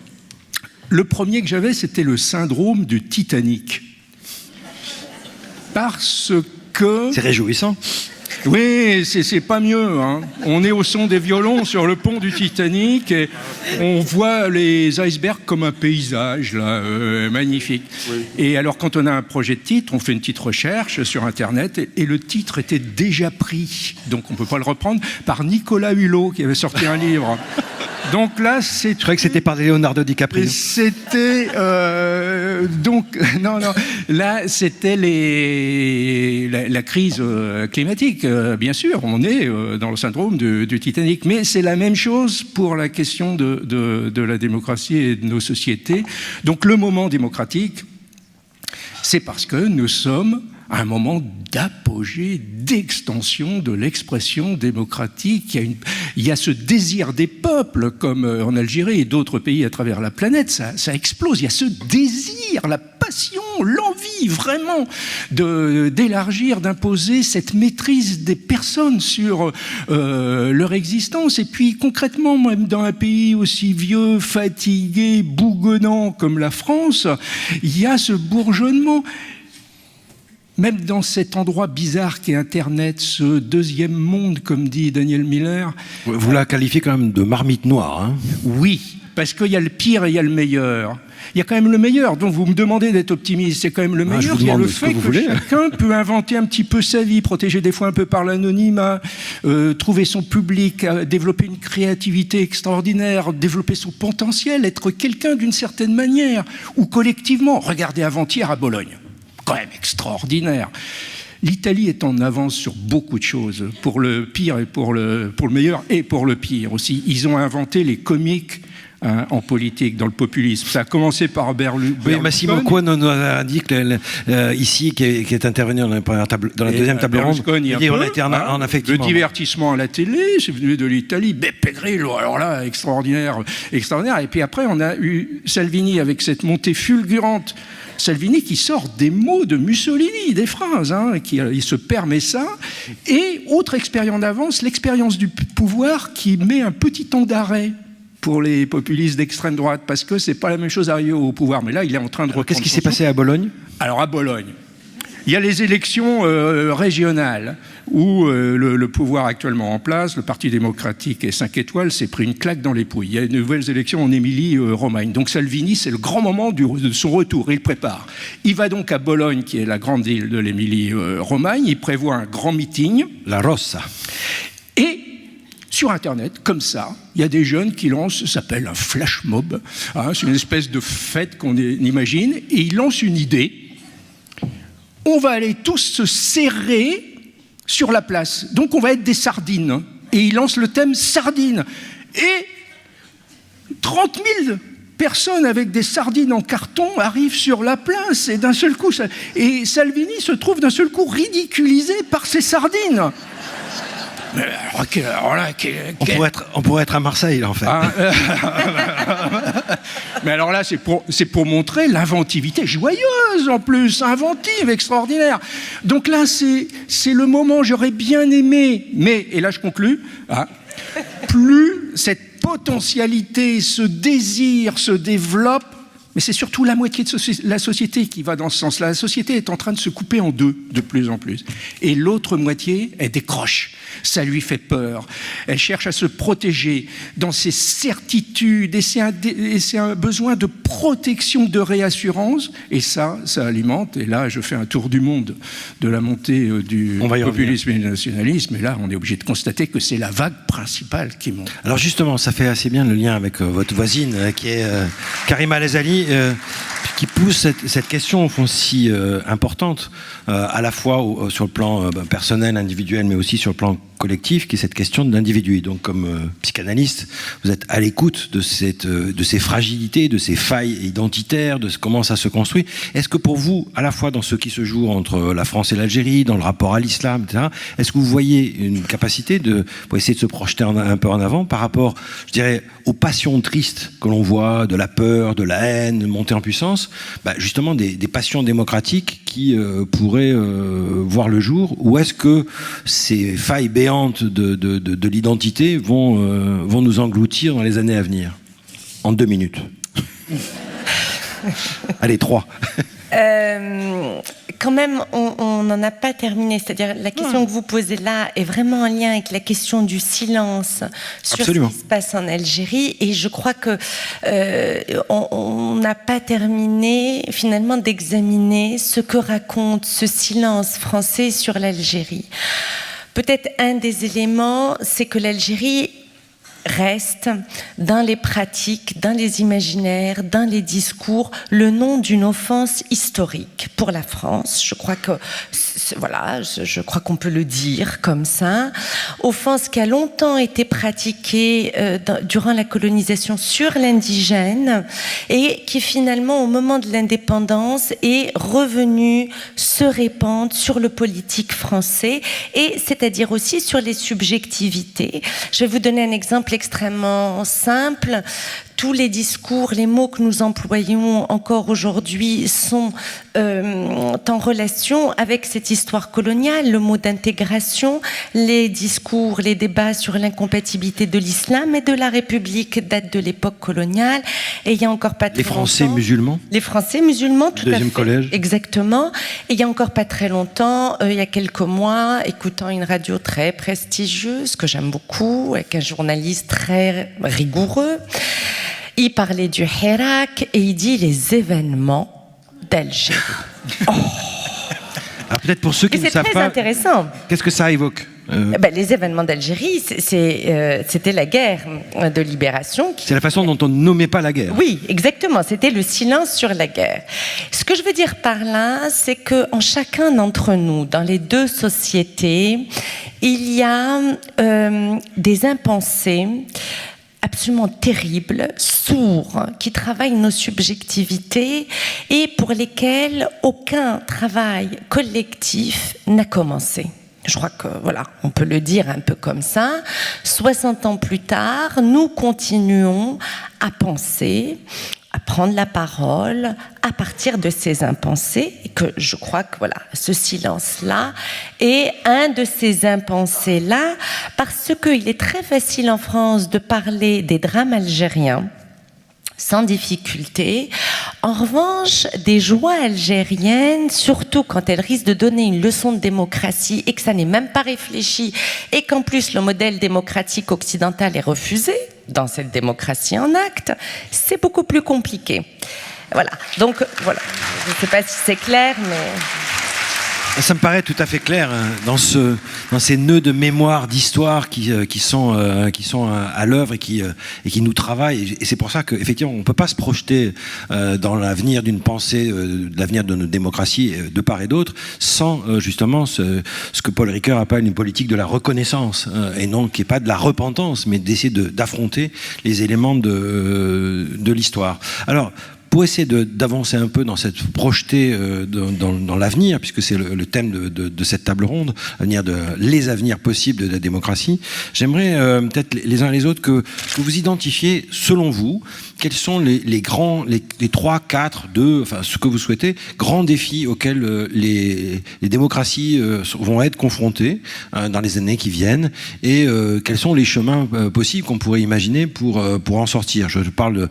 Le premier que j'avais, c'était le syndrome du Titanic. Parce que... C'est réjouissant. Oui, c'est pas mieux. On est au son des violons sur le pont du Titanic et on voit les icebergs comme un paysage là, magnifique. Oui. Et alors, quand on a un projet de titre, on fait une petite recherche sur Internet et le titre était déjà pris. Donc, on ne peut pas le reprendre par Nicolas Hulot qui avait sorti un livre. Donc là, c'est... Je croyais que c'était par Leonardo DiCaprio. C'était... donc, non. Là, c'était la crise climatique. Bien sûr, on est dans le syndrome du Titanic. Mais c'est la même chose pour la question de la démocratie et de nos sociétés. Donc le moment démocratique, c'est parce que nous sommes à un moment d'apogée, d'extension de l'expression démocratique. Il y a ce désir des peuples, comme en Algérie et d'autres pays à travers la planète, ça explose. Il y a ce désir, la passion, l'envie vraiment d'élargir, d'imposer cette maîtrise des personnes sur leur existence. Et puis concrètement, même dans un pays aussi vieux, fatigué, bougonnant comme la France, il y a ce bourgeonnement. Même dans cet endroit bizarre qu'est Internet, ce deuxième monde, comme dit Daniel Miller... Vous la qualifiez quand même de marmite noire, hein ? Oui, parce qu'il y a le pire et il y a le meilleur. Il y a quand même le meilleur, donc vous me demandez d'être optimiste, c'est quand même le meilleur. Il y a le fait que chacun peut inventer un petit peu sa vie, protégé des fois un peu par l'anonymat, trouver son public, développer une créativité extraordinaire, développer son potentiel, être quelqu'un d'une certaine manière, ou collectivement. Regardez avant-hier à Bologne. Quand même extraordinaire. L'Italie est en avance sur beaucoup de choses, pour le pire et pour le meilleur et pour le pire aussi. Ils ont inventé les comiques en politique, dans le populisme. Ça a commencé par Berlusconi. Oui, Massimo Cuon nous a dit que ici, qui est intervenu dans la deuxième table ronde, on a été en effectivement. Le divertissement à la télé, c'est venu de l'Italie. Beppe Grillo, alors là, extraordinaire. Et puis après, on a eu Salvini avec cette montée fulgurante. Salvini qui sort des mots de Mussolini, des phrases, il se permet ça. Et autre expérience d'avance, l'expérience du pouvoir qui met un petit temps d'arrêt pour les populistes d'extrême droite, parce que c'est pas la même chose arriver au pouvoir. Mais là, il est en train de... Qu'est-ce qui s'est passé à Bologne ? Alors à Bologne, il y a les élections régionales où le pouvoir actuellement en place, le Parti démocratique et 5 étoiles, s'est pris une claque dans les pouilles. Il y a de nouvelles élections en Émilie-Romagne. Donc Salvini, c'est le grand moment de son retour. Il prépare. Il va donc à Bologne, qui est la grande ville de l'Émilie-Romagne. Il prévoit un grand meeting. La Rossa. Et sur Internet, comme ça, il y a des jeunes qui lancent, ça s'appelle un flash mob. C'est une espèce de fête qu'on imagine. Et ils lancent une idée. on va aller tous se serrer sur la place. Donc on va être des sardines. Et il lance le thème sardines. Et 30 000 personnes avec des sardines en carton arrivent sur la place. Et d'un seul coup, et Salvini se trouve d'un seul coup ridiculisé par ces sardines. Mais alors là, on pourrait être à Marseille, là, en fait. Mais alors là, c'est pour montrer l'inventivité joyeuse, en plus, inventive, extraordinaire. Donc là, c'est le moment, j'aurais bien aimé, mais, et là je conclus, plus cette potentialité, ce désir se développe, mais c'est surtout la moitié de la société qui va dans ce sens-là. La société est en train de se couper en deux, de plus en plus. Et l'autre moitié, elle décroche. Ça lui fait peur. Elle cherche à se protéger dans ses certitudes. Et c'est un besoin de protection, de réassurance. Et ça alimente. Et là, je fais un tour du monde de la montée du populisme et du nationalisme. Et là, on est obligé de constater que c'est la vague principale qui monte. Alors justement, ça fait assez bien le lien avec votre voisine, qui est Karima Lezali, qui pousse cette question, au fond, si importante, à la fois sur le plan personnel, individuel, mais aussi sur le plan collectif, qui est cette question de l'individu. Et donc, comme psychanalyste, vous êtes à l'écoute de ces fragilités, de ces failles identitaires, de comment ça se construit. Est-ce que pour vous, à la fois dans ce qui se joue entre la France et l'Algérie, dans le rapport à l'islam, etc., est-ce que vous voyez une capacité pour essayer de se projeter un peu en avant par rapport, je dirais, aux passions tristes que l'on voit, de la peur, de la haine, de montée en puissance, justement des passions démocratiques qui pourraient voir le jour, ou est-ce que ces failles béantes de l'identité vont nous engloutir dans les années à venir? En 2 minutes. Allez, 3. Quand même, on n'en a pas terminé. C'est-à-dire, la question que vous posez là est vraiment en lien avec la question du silence sur Absolument. ce qui se passe en Algérie. Et je crois que on n'a pas terminé, finalement, d'examiner ce que raconte ce silence français sur l'Algérie. Peut-être un des éléments, c'est que l'Algérie reste dans les pratiques, dans les imaginaires, dans les discours, le nom d'une offense historique pour la France. Je crois que voilà, je crois qu'on peut le dire comme ça. Offense qui a longtemps été pratiquée durant la colonisation sur l'indigène et qui finalement, au moment de l'indépendance, est revenue se répandre sur le politique français et c'est-à-dire aussi sur les subjectivités. Je vais vous donner un exemple extrêmement simple. Tous les discours, les mots que nous employons encore aujourd'hui sont en relation avec cette histoire coloniale, le mot d'intégration, les discours, les débats sur l'incompatibilité de l'islam et de la République datent de l'époque coloniale. Et il y a encore pas très longtemps... Les Français musulmans? Les Français musulmans, tout à fait. Deuxième collège. Exactement. Et il y a encore pas très longtemps, il y a quelques mois, écoutant une radio très prestigieuse, que j'aime beaucoup, avec un journaliste très rigoureux, il parlait du Hirak et il dit les événements d'Algérie. Oh. Alors peut-être pour ceux qui ne savent pas... C'est très intéressant. Qu'est-ce que ça évoque? Les événements d'Algérie, c'était la guerre de libération. C'est la façon dont on ne nommait pas la guerre. Oui, exactement. C'était le silence sur la guerre. Ce que je veux dire par là, c'est qu'en chacun d'entre nous, dans les deux sociétés, il y a des impensés absolument terribles, sourds, qui travaillent nos subjectivités et pour lesquels aucun travail collectif n'a commencé. Je crois que, voilà, on peut le dire un peu comme ça. 60 ans plus tard, nous continuons à penser, à prendre la parole à partir de ces impensés, et que je crois que voilà, ce silence-là est un de ces impensés-là, parce qu'il est très facile en France de parler des drames algériens sans difficulté. En revanche, des joies algériennes, surtout quand elles risquent de donner une leçon de démocratie et que ça n'est même pas réfléchi et qu'en plus le modèle démocratique occidental est refusé dans cette démocratie en acte, c'est beaucoup plus compliqué. Voilà. Donc, voilà. Je ne sais pas si c'est clair, mais... Ça me paraît tout à fait clair dans ces nœuds de mémoire, d'histoire qui sont à l'œuvre et qui nous travaillent. Et c'est pour ça qu'effectivement, on ne peut pas se projeter dans l'avenir d'une pensée, de l'avenir de notre démocratie de part et d'autre, sans justement ce que Paul Ricoeur appelle une politique de la reconnaissance, et non qui n'est pas de la repentance, mais d'essayer d'affronter les éléments de l'histoire. Alors, pour essayer d'avancer un peu dans cette projetée dans l'avenir, puisque c'est le thème de cette table ronde, les avenirs possibles de la démocratie, j'aimerais peut-être les uns et les autres que vous identifiez, selon vous, quels sont les 3, 4, 2, enfin ce que vous souhaitez, grands défis auxquels les démocraties vont être confrontées dans les années qui viennent, et quels sont les chemins possibles qu'on pourrait imaginer pour en sortir. Je parle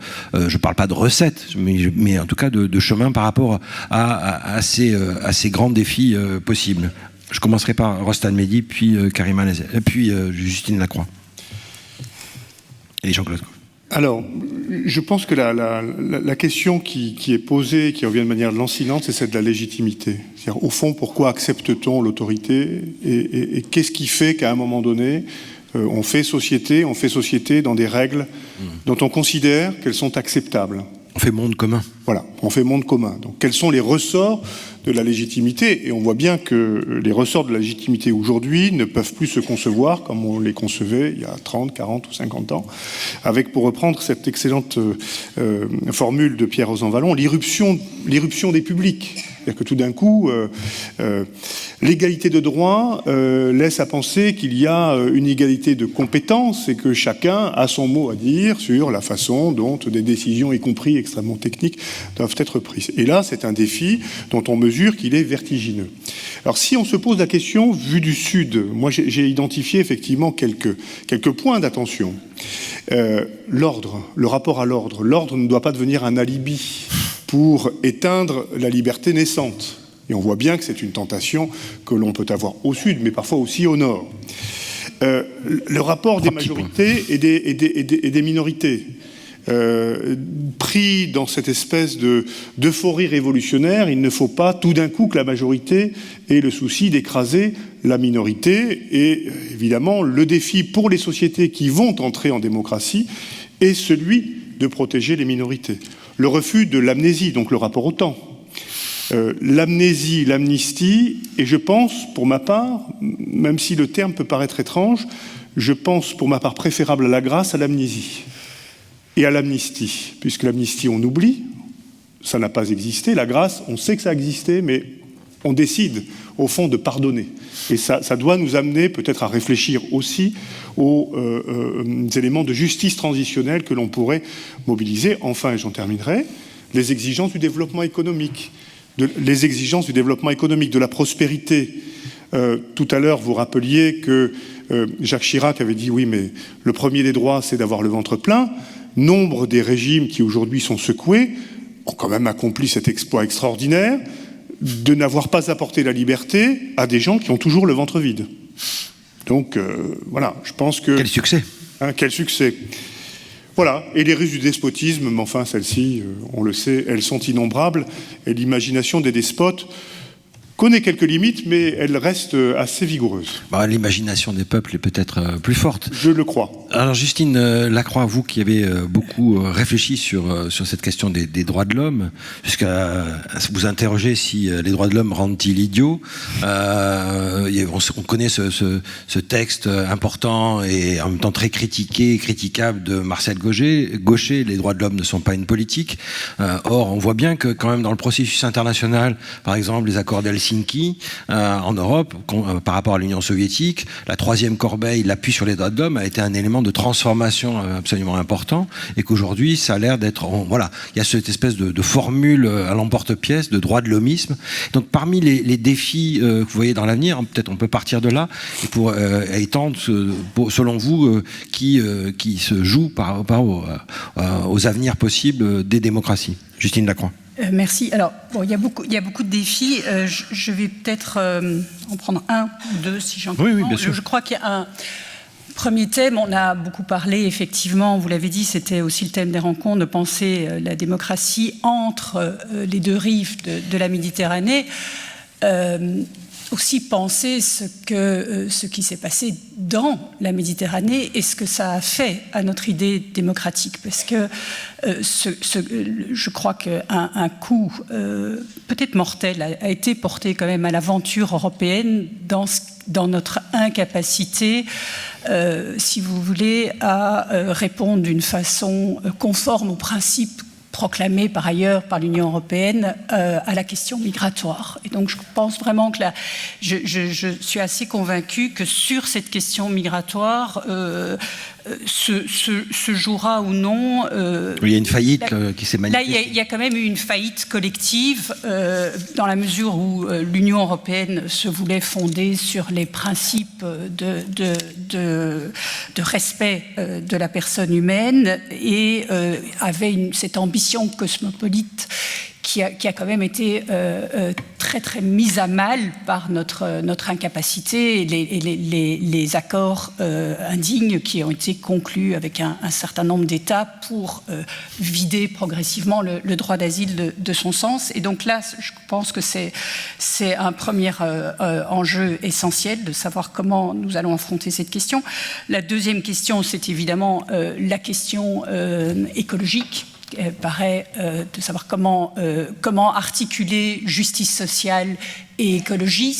pas de recettes, mais en tout cas de chemin par rapport à ces grands défis possibles. Je commencerai par Rostan Mehdi, puis Karima Lazer, puis Justine Lacroix et Jean-Claude. Alors, je pense que la question qui est posée, qui revient de manière lancinante, c'est celle de la légitimité. C'est-à-dire, au fond, pourquoi accepte-t-on l'autorité et qu'est-ce qui fait qu'à un moment donné, on fait société dans des règles dont on considère qu'elles sont acceptables. On fait monde commun. Voilà, on fait monde commun. Donc, quels sont les ressorts de la légitimité? Et on voit bien que les ressorts de la légitimité aujourd'hui ne peuvent plus se concevoir comme on les concevait il y a 30, 40 ou 50 ans, avec, pour reprendre cette excellente formule de Pierre Rosanvallon, l'irruption des publics. C'est-à-dire que tout d'un coup, l'égalité de droit laisse à penser qu'il y a une égalité de compétences et que chacun a son mot à dire sur la façon dont des décisions, y compris extrêmement techniques, doivent être prises. Et là, c'est un défi dont on mesure qu'il est vertigineux. Alors, si on se pose la question, vue du Sud, moi j'ai identifié effectivement quelques points d'attention. L'ordre, le rapport à l'ordre. L'ordre ne doit pas devenir un alibi pour éteindre la liberté naissante. Et on voit bien que c'est une tentation que l'on peut avoir au Sud, mais parfois aussi au Nord. Le rapport des majorités et des minorités. Pris dans cette espèce d'euphorie révolutionnaire, il ne faut pas tout d'un coup que la majorité ait le souci d'écraser la minorité. Et évidemment, le défi pour les sociétés qui vont entrer en démocratie est celui de protéger les minorités. Le refus de l'amnésie, donc le rapport au temps. L'amnésie, l'amnistie, et je pense, pour ma part, même si le terme peut paraître étrange, je pense pour ma part préférable à la grâce, à l'amnésie et à l'amnistie, puisque l'amnistie, on oublie, ça n'a pas existé, la grâce, on sait que ça a existé, mais on décide, au fond, de pardonner. Et ça doit nous amener peut-être à réfléchir aussi aux éléments de justice transitionnelle que l'on pourrait mobiliser. Enfin, et j'en terminerai, les exigences du développement économique, de la prospérité. Tout à l'heure, vous rappeliez que Jacques Chirac avait dit « oui, mais le premier des droits, c'est d'avoir le ventre plein ». Nombre des régimes qui aujourd'hui sont secoués ont quand même accompli cet exploit extraordinaire de n'avoir pas apporté la liberté à des gens qui ont toujours le ventre vide. Donc voilà, je pense que... Quel succès! Quel succès! Voilà, et les risques du despotisme, mais enfin celles-ci, on le sait, elles sont innombrables, et l'imagination des despotes connaît quelques limites, mais elle reste assez vigoureuse. L'imagination des peuples est peut-être plus forte. Je le crois. Alors Justine Lacroix, vous qui avez beaucoup réfléchi sur cette question des droits de l'homme, jusqu'à vous interroger si les droits de l'homme rendent-ils idiots. On connaît ce texte important et en même temps très critiquable de Marcel Gaucher, les droits de l'homme ne sont pas une politique. Or, on voit bien que quand même dans le processus international, par exemple les accords d'Helsinki, en Europe, par rapport à l'Union soviétique, la troisième corbeille, l'appui sur les droits de l'homme, a été un élément de transformation absolument important, et qu'aujourd'hui, ça a l'air d'être... Voilà, il y a cette espèce de formule à l'emporte-pièce, de droit de l'homisme. Donc, parmi les défis que vous voyez dans l'avenir, peut-être on peut partir de là, et pour étendre, selon vous, qui se joue par rapport aux avenirs possibles des démocraties. Justine Lacroix. Merci. Alors, bon, il y a beaucoup de défis. Je vais peut-être en prendre un ou deux, si j'en comprends. Oui, bien sûr. Je crois qu'il y a un premier thème. On a beaucoup parlé, effectivement, vous l'avez dit, c'était aussi le thème des rencontres, de penser la démocratie entre les deux rives de la Méditerranée. aussi penser ce qui s'est passé dans la Méditerranée et ce que ça a fait à notre idée démocratique. Parce que je crois qu'un coup peut-être mortel a été porté quand même à l'aventure européenne dans notre incapacité, si vous voulez, à répondre d'une façon conforme aux principes proclamé par ailleurs par l'Union européenne à la question migratoire. Et donc je pense vraiment que je suis assez convaincue que sur cette question migratoire, se jouera ou non... il y a une faillite qui s'est manifestée. Là, il y a quand même eu une faillite collective dans la mesure où l'Union européenne se voulait fonder sur les principes de respect de la personne humaine et avait cette ambition cosmopolite qui a quand même été très très mise à mal par notre incapacité et les accords indignes qui ont été conclus avec un certain nombre d'États pour vider progressivement le droit d'asile de son sens. Et donc là, je pense que c'est un premier enjeu essentiel de savoir comment nous allons affronter cette question. La deuxième question, c'est évidemment la question écologique. Paraît de savoir comment articuler justice sociale et écologie,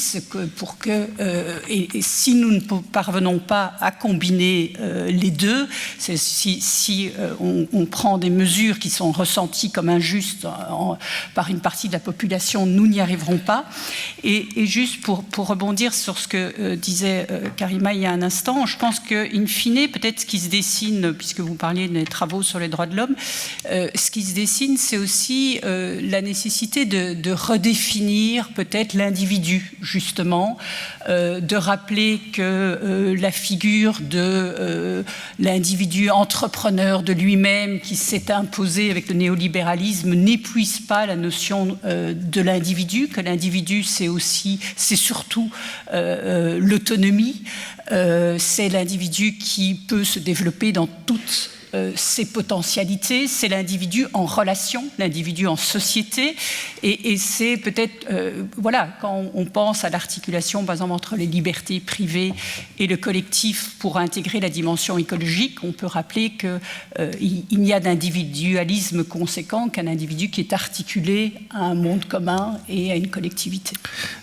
et si nous ne parvenons pas à combiner les deux, si on prend des mesures qui sont ressenties comme injustes par une partie de la population, nous n'y arriverons pas. Et juste pour rebondir sur ce que disait Karima il y a un instant, je pense qu'in fine, peut-être ce qui se dessine, puisque vous parliez des travaux sur les droits de l'homme, ce qui se dessine, c'est aussi la nécessité de redéfinir peut-être l'individu, justement, de rappeler que la figure de l'individu entrepreneur de lui-même qui s'est imposé avec le néolibéralisme n'épuise pas la notion de l'individu, que l'individu c'est surtout l'autonomie, c'est l'individu qui peut se développer dans toutes ses potentialités, c'est l'individu en relation, l'individu en société, et c'est peut-être, quand on pense à l'articulation, par exemple, entre les libertés privées et le collectif pour intégrer la dimension écologique, on peut rappeler qu'il n'y a d'individualisme conséquent qu'un individu qui est articulé à un monde commun et à une collectivité.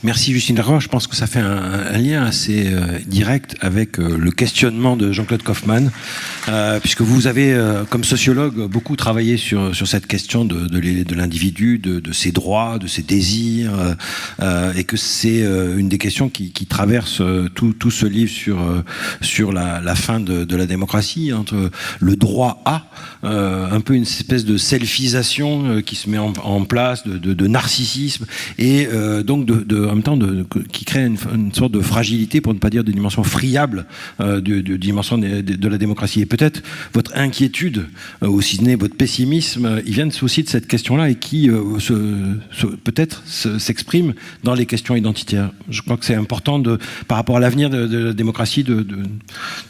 Merci Justine Lacroix. Je pense que ça fait un lien assez direct avec le questionnement de Jean-Claude Kaufmann, puisque vous avez, comme sociologue, beaucoup travaillé sur cette question de l'individu, de ses droits, de ses désirs, et que c'est une des questions qui traverse tout ce livre sur la fin de la démocratie, entre le droit à, un peu une espèce de selfisation qui se met en place, de narcissisme, et donc en même temps qui crée une sorte de fragilité, pour ne pas dire de dimension friable, de dimension de la démocratie. Et peut-être votre inquiétude, ou si ce n'est votre pessimisme, ils viennent aussi de cette question-là et qui peut-être s'exprime dans les questions identitaires. Je crois que c'est important par rapport à l'avenir de la démocratie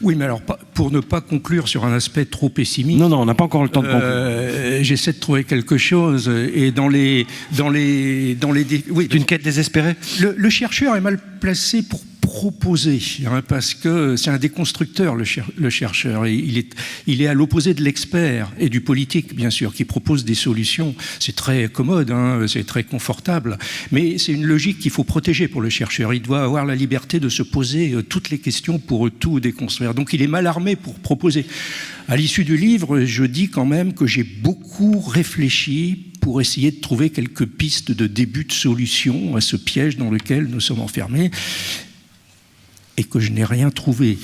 Oui, mais alors, pour ne pas conclure sur un aspect trop pessimiste... Non, on n'a pas encore le temps de conclure. J'essaie de trouver quelque chose, et oui. C'est une quête désespérée. Le chercheur est mal placé pour proposer, parce que c'est un déconstructeur, le chercheur. Il est à l'opposé de l'expert et du politique, bien sûr, qui propose des solutions. C'est très commode, c'est très confortable, mais c'est une logique qu'il faut protéger pour le chercheur. Il doit avoir la liberté de se poser toutes les questions pour tout déconstruire. Donc il est mal armé pour proposer. À l'issue du livre, je dis quand même que j'ai beaucoup réfléchi pour essayer de trouver quelques pistes de début de solution à ce piège dans lequel nous sommes enfermés, et que je n'ai rien trouvé.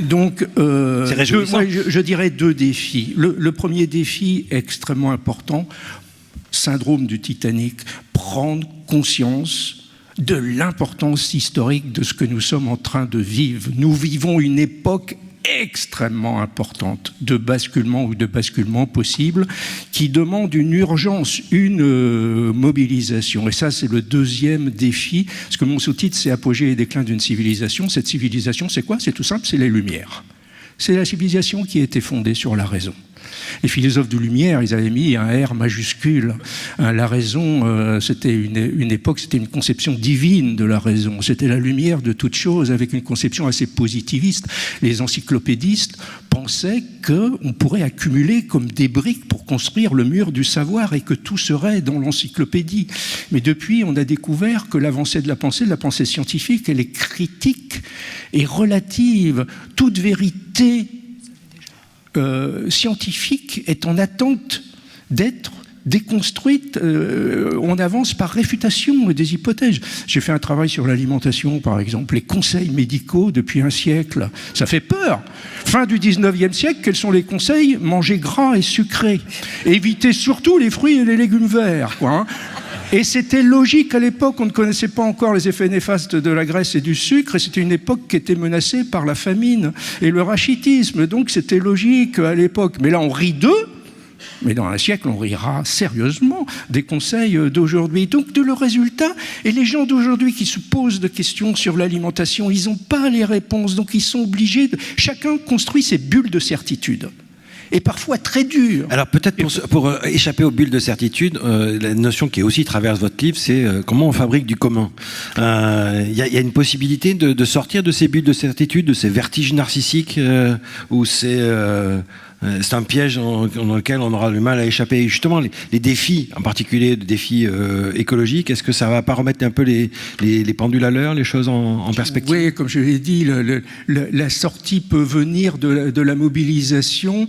Donc, je dirais deux défis. Le premier défi, extrêmement important, syndrome du Titanic, prendre conscience de l'importance historique de ce que nous sommes en train de vivre. Nous vivons une époque extrêmement importante de basculement ou de basculement possible, qui demande une urgence, une mobilisation. Et ça, c'est le deuxième défi, parce que mon sous-titre, c'est Apogée et déclin d'une civilisation. Cette civilisation, c'est quoi? C'est tout simple, c'est les Lumières. C'est la civilisation qui a été fondée sur la raison. Les philosophes de Lumière, ils avaient mis un R majuscule. La raison, c'était une époque, c'était une conception divine de la raison. C'était la lumière de toute chose, avec une conception assez positiviste. Les encyclopédistes pensaient qu'on pourrait accumuler comme des briques pour construire le mur du savoir et que tout serait dans l'encyclopédie. Mais depuis, on a découvert que l'avancée de la pensée scientifique, elle est critique et relative. Toute vérité scientifique est en attente d'être déconstruite. On avance par réfutation des hypothèses. J'ai fait un travail sur l'alimentation, par exemple. Les conseils médicaux depuis un siècle. Ça fait peur. Fin du 19e siècle, quels sont les conseils? Manger gras et sucré. Évitez surtout les fruits et les légumes verts, quoi, hein. Et c'était logique à l'époque, on ne connaissait pas encore les effets néfastes de la graisse et du sucre, et c'était une époque qui était menacée par la famine et le rachitisme, donc c'était logique à l'époque. Mais là, on rit d'eux, mais dans un siècle, on rira sérieusement des conseils d'aujourd'hui. Donc, de le résultat, et les gens d'aujourd'hui qui se posent des questions sur l'alimentation, ils n'ont pas les réponses, donc ils sont obligés de... Chacun construit ses bulles de certitude. Et parfois très dur. Alors peut-être pour échapper aux bulles de certitude, la notion qui aussi traverse votre livre, c'est comment on fabrique du commun. Y a une possibilité de sortir de ces bulles de certitude, de ces vertiges narcissiques, où c'est un piège dans lequel on aura du mal à échapper. Et justement, les défis, en particulier les défis écologiques, est-ce que ça ne va pas remettre un peu les pendules à l'heure, les choses en perspective? Oui, comme je l'ai dit, la sortie peut venir de la mobilisation.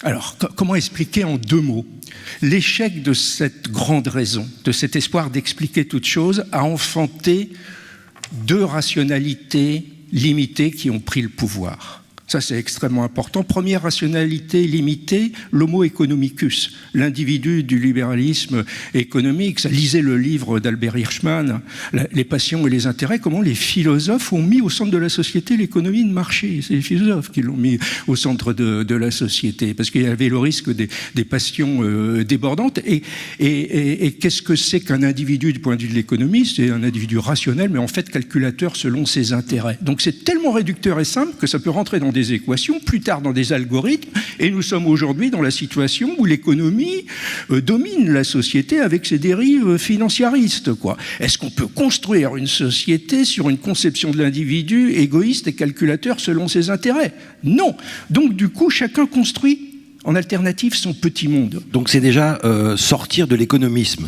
Alors, comment expliquer en 2 mots? L'échec de cette grande raison, de cet espoir d'expliquer toute chose, a enfanté 2 rationalités limitées qui ont pris le pouvoir. Ça, c'est extrêmement important. Première rationalité limitée, l'homo economicus, l'individu du libéralisme économique. Ça, lisez le livre d'Albert Hirschman, Les passions et les intérêts, comment les philosophes ont mis au centre de la société l'économie de marché. C'est les philosophes qui l'ont mis au centre de la société, parce qu'il y avait le risque des passions débordantes. Et qu'est-ce que c'est qu'un individu du point de vue de l'économie? C'est un individu rationnel, mais en fait calculateur selon ses intérêts. Donc c'est tellement réducteur et simple que ça peut rentrer dans des équations, plus tard dans des algorithmes, et nous sommes aujourd'hui dans la situation où l'économie domine la société avec ses dérives financiaristes, quoi. Est-ce qu'on peut construire une société sur une conception de l'individu égoïste et calculateur selon ses intérêts? Non. Donc du coup, chacun construit en alternative son petit monde. Donc c'est déjà sortir de l'économisme.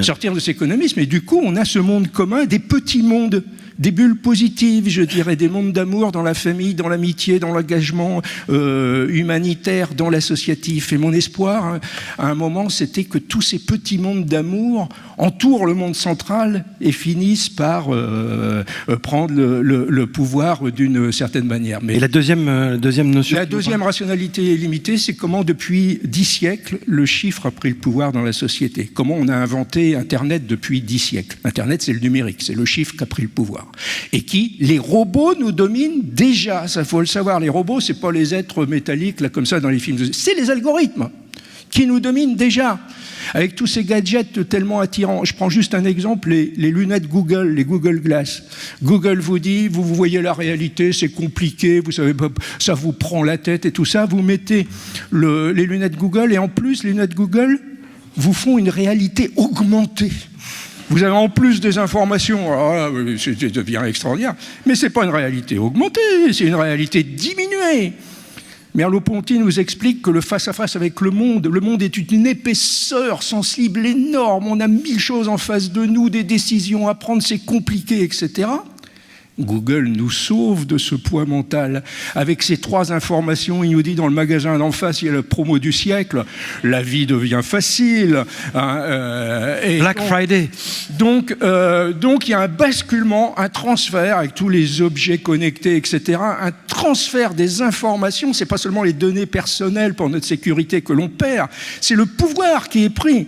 Sortir de cet économisme, et du coup, on a ce monde commun, des petits mondes, des bulles positives, je dirais, des mondes d'amour dans la famille, dans l'amitié, dans l'engagement humanitaire, dans l'associatif. Et mon espoir, hein, à un moment, c'était que tous ces petits mondes d'amour entourent le monde central et finissent par prendre le pouvoir d'une certaine manière. Mais et la deuxième notion? La deuxième rationalité limitée, c'est comment depuis 10 siècles, le chiffre a pris le pouvoir dans la société. Comment on a inventé Internet depuis 10 siècles. Internet, c'est le numérique, c'est le chiffre qui a pris le pouvoir. Et les robots nous dominent déjà, ça faut le savoir. Les robots, c'est pas les êtres métalliques, là, comme ça, dans les films. C'est les algorithmes qui nous dominent déjà. Avec tous ces gadgets tellement attirants. Je prends juste un exemple, les lunettes Google, les Google Glass. Google vous dit, vous voyez la réalité, c'est compliqué, vous savez pas, ça vous prend la tête et tout ça. Vous mettez les lunettes Google, et en plus, les lunettes Google vous font une réalité augmentée. Vous avez en plus des informations, alors là, ça devient extraordinaire, mais ce n'est pas une réalité augmentée, c'est une réalité diminuée. Merleau-Ponty nous explique que le face-à-face avec le monde est une épaisseur sensible énorme, on a 1000 choses en face de nous, des décisions à prendre, c'est compliqué, etc. Google nous sauve de ce poids mental. Avec ces 3 informations, il nous dit dans le magasin d'en face, il y a la promo du siècle, la vie devient facile. Black Friday. Donc il y a un basculement, un transfert avec tous les objets connectés, etc. Un transfert des informations, c'est pas seulement les données personnelles pour notre sécurité que l'on perd, c'est le pouvoir qui est pris.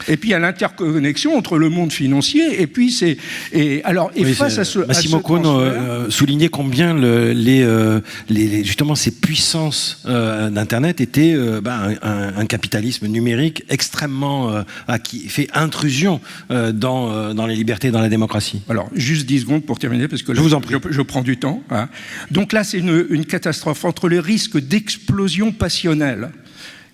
Et puis il y a l'interconnexion entre le monde financier et puis face à ce Massimo Cuono soulignait combien justement ces puissances d'Internet étaient un capitalisme numérique extrêmement qui fait intrusion dans les libertés et dans la démocratie. Alors, juste 10 secondes pour terminer, parce que je vous en prie. Je prends du temps. Hein. Donc là, c'est une catastrophe entre les risques d'explosion passionnelle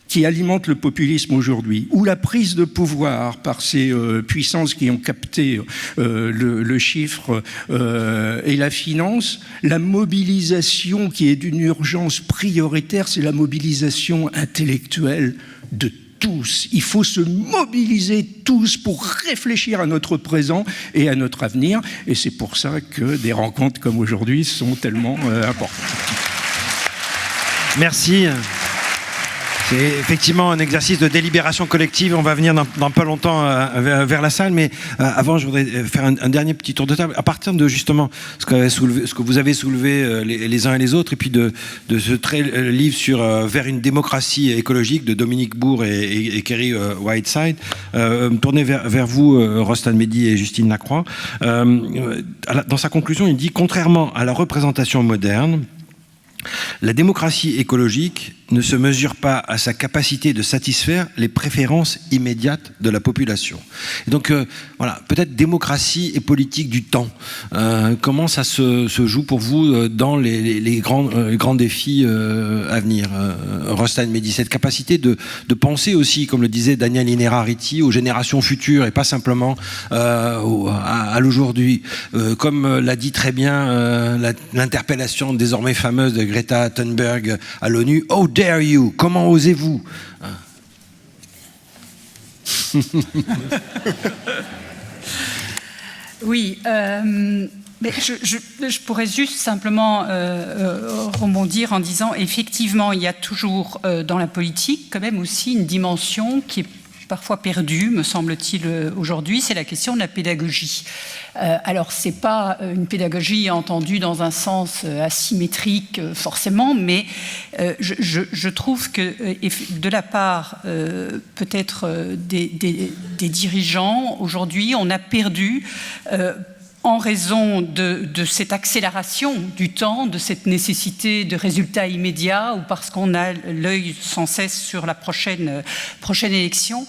qui alimente le populisme aujourd'hui, ou la prise de pouvoir par ces puissances qui ont capté le chiffre et la finance, la mobilisation qui est d'une urgence prioritaire, c'est la mobilisation intellectuelle de tous. Il faut se mobiliser tous pour réfléchir à notre présent et à notre avenir, et c'est pour ça que des rencontres comme aujourd'hui sont tellement importantes. Merci. C'est effectivement un exercice de délibération collective. On va venir dans pas longtemps vers la salle, mais avant, je voudrais faire un dernier petit tour de table à partir de justement ce que vous avez soulevé les uns et les autres, et puis de ce très livre sur vers une démocratie écologique de Dominique Bourg et Kerry Whiteside. Tourner vers vous, Rostan Mehdi et Justine Lacroix. Dans sa conclusion, il dit: contrairement à la représentation moderne, la démocratie écologique ne se mesure pas à sa capacité de satisfaire les préférences immédiates de la population. Et donc, voilà, peut-être démocratie et politique du temps. Comment ça se joue pour vous dans les grands défis à venir, Rostan Mehdi, cette capacité de penser aussi, comme le disait Daniel Innerarity, aux générations futures et pas simplement à l'aujourd'hui. Comme l'a dit très bien l'interpellation désormais fameuse de Greta Thunberg à l'ONU: How dare you? Comment osez-vous? Oui, mais je pourrais juste simplement rebondir en disant, effectivement, il y a toujours dans la politique quand même aussi une dimension qui est parfois perdue, me semble-t-il, aujourd'hui, c'est la question de la pédagogie. Alors, ce n'est pas une pédagogie entendue dans un sens asymétrique forcément, mais je trouve que de la part peut-être des dirigeants, aujourd'hui, on a perdu en raison de cette accélération du temps, de cette nécessité de résultats immédiats, ou parce qu'on a l'œil sans cesse sur la prochaine élection,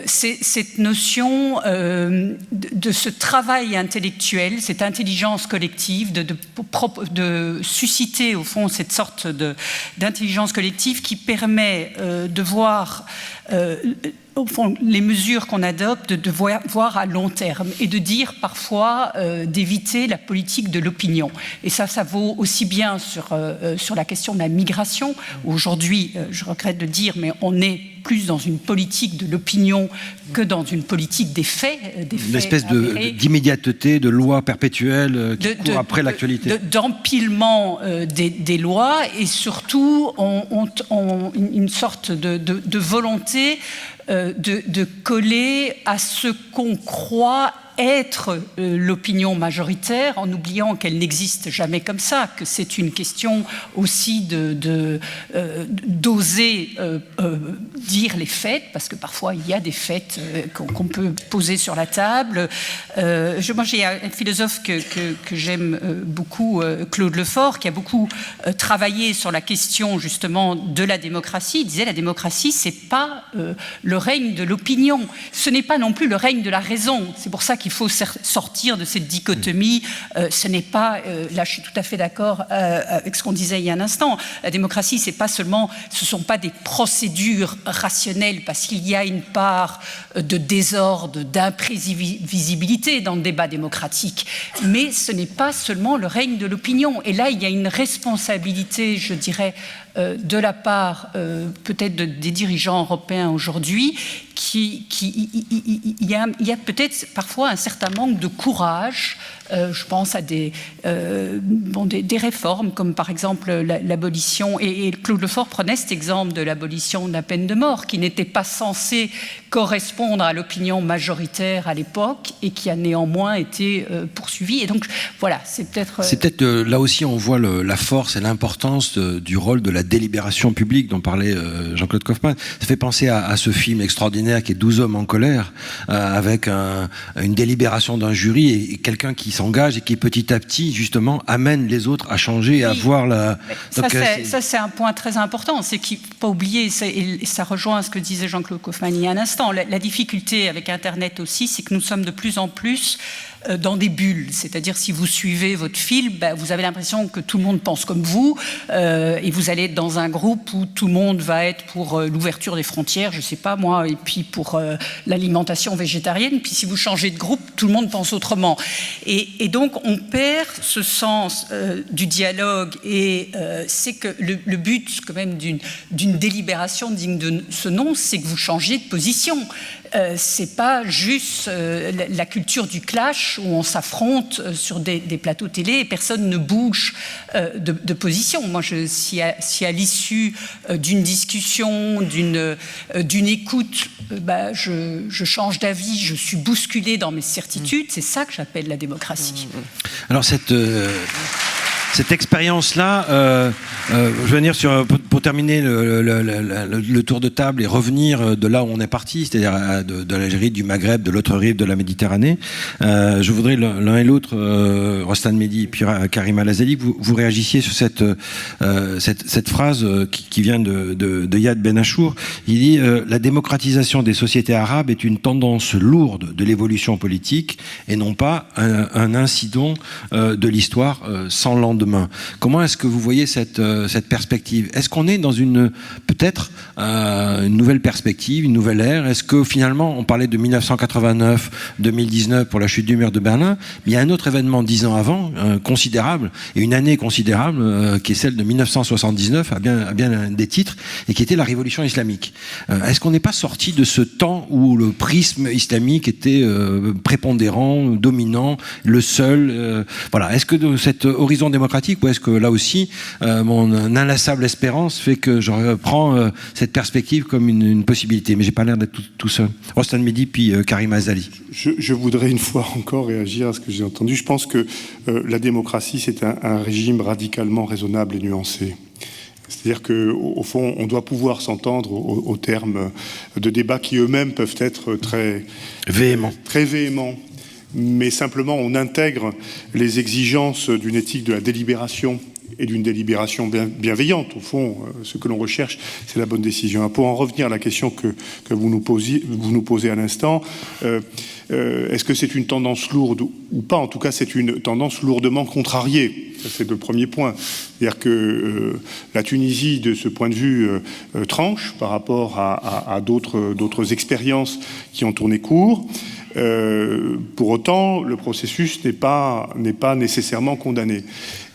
c'est cette notion de ce travail intellectuel, cette intelligence collective, de susciter au fond cette sorte d'intelligence collective qui permet de voir au fond, les mesures qu'on adopte, de voir à long terme et de dire parfois d'éviter la politique de l'opinion. Et ça vaut aussi bien sur la question de la migration. Aujourd'hui, je regrette de dire, mais on est plus dans une politique de l'opinion que dans une politique des faits. Une espèce d'immédiateté, de loi perpétuelle qui court après l'actualité. D'empilement des lois, et surtout une sorte de volonté de coller à ce qu'on croit être l'opinion majoritaire, en oubliant qu'elle n'existe jamais comme ça, que c'est une question aussi d'oser dire les faits, parce que parfois il y a des faits qu'on peut poser sur la table. Moi, j'ai un philosophe que j'aime beaucoup, Claude Lefort, qui a beaucoup travaillé sur la question justement de la démocratie. Il disait: la démocratie, c'est pas le règne de l'opinion, ce n'est pas non plus le règne de la raison. C'est pour ça qu'il faut sortir de cette dichotomie. Ce n'est pas, là je suis tout à fait d'accord avec ce qu'on disait il y a un instant, la démocratie, ce ne sont pas des procédures rationnelles, parce qu'il y a une part de désordre, d'imprévisibilité dans le débat démocratique, mais ce n'est pas seulement le règne de l'opinion. Et là, il y a une responsabilité, je dirais, de la part peut-être des dirigeants européens aujourd'hui, il y a peut-être parfois un certain manque de courage. Je pense à des réformes comme par exemple l'abolition, et Claude Lefort prenait cet exemple de l'abolition de la peine de mort, qui n'était pas censée correspondre à l'opinion majoritaire à l'époque et qui a néanmoins été poursuivie. Et donc voilà, c'est peut-être... C'est peut-être là aussi on voit la force et l'importance du rôle de la délibération publique dont parlait Jean-Claude Kaufmann. Ça fait penser à ce film extraordinaire qui est 12 hommes en colère, avec une délibération d'un jury et quelqu'un qui s'engage et qui petit à petit justement amène les autres à changer et à voir la... Ça c'est un point très important, c'est qu'il ne faut pas oublier, et ça rejoint ce que disait Jean-Claude Kaufmann il y a un instant, la difficulté avec Internet aussi, c'est que nous sommes de plus en plus dans des bulles, c'est-à-dire si vous suivez votre fil, vous avez l'impression que tout le monde pense comme vous et vous allez être dans un groupe où tout le monde va être pour l'ouverture des frontières, je sais pas moi, et puis pour l'alimentation végétarienne, puis si vous changez de groupe, tout le monde pense autrement. Et donc on perd ce sens du dialogue et c'est que le but quand même d'une délibération digne de ce nom, c'est que vous changiez de position. C'est pas juste la culture du clash où on s'affronte sur des plateaux télé et personne ne bouge de position. Moi, si à l'issue d'une discussion, d'une écoute, je change d'avis, je suis bousculée dans mes certitudes, c'est ça que j'appelle la démocratie. Alors cette expérience-là, je veux venir pour terminer le tour de table et revenir de là où on est parti, c'est-à-dire de l'Algérie, du Maghreb, de l'autre rive de la Méditerranée. Je voudrais l'un et l'autre, Rostan Mehdi et puis Karim Al-Azali, vous réagissiez sur cette phrase qui vient de Yad Ben Achour. Il dit la démocratisation des sociétés arabes est une tendance lourde de l'évolution politique et non pas un incident de l'histoire sans lendemain. Comment est-ce que vous voyez cette perspective? Est-ce qu'on est dans peut-être une nouvelle perspective, une nouvelle ère? Est-ce que finalement, on parlait de 1989, 2019 pour la chute du mur de Berlin, mais il y a un autre événement 10 ans avant, considérable, et une année considérable, qui est celle de 1979, à bien des titres, et qui était la révolution islamique. Est-ce qu'on n'est pas sorti de ce temps où le prisme islamique était prépondérant, dominant, le seul voilà. Est-ce que de cet horizon démocratique, ou est-ce que là aussi, mon inlassable espérance fait que je reprends cette perspective comme une possibilité? Mais j'ai pas l'air d'être tout seul. Rostan Mehdi, puis Karim Azali. Je voudrais une fois encore réagir à ce que j'ai entendu. Je pense que la démocratie, c'est un régime radicalement raisonnable et nuancé. C'est-à-dire qu'au fond, on doit pouvoir s'entendre au terme de débats qui eux-mêmes peuvent être très véhéments. Mais simplement on intègre les exigences d'une éthique de la délibération et d'une délibération bienveillante. Au fond, ce que l'on recherche, c'est la bonne décision. Pour en revenir à la question que vous nous posez à l'instant, est-ce que c'est une tendance lourde ou pas? En tout cas, c'est une tendance lourdement contrariée. Ça, c'est le premier point. C'est-à-dire que la Tunisie, de ce point de vue, tranche par rapport à d'autres expériences qui ont tourné court. Pour autant, le processus n'est pas nécessairement condamné.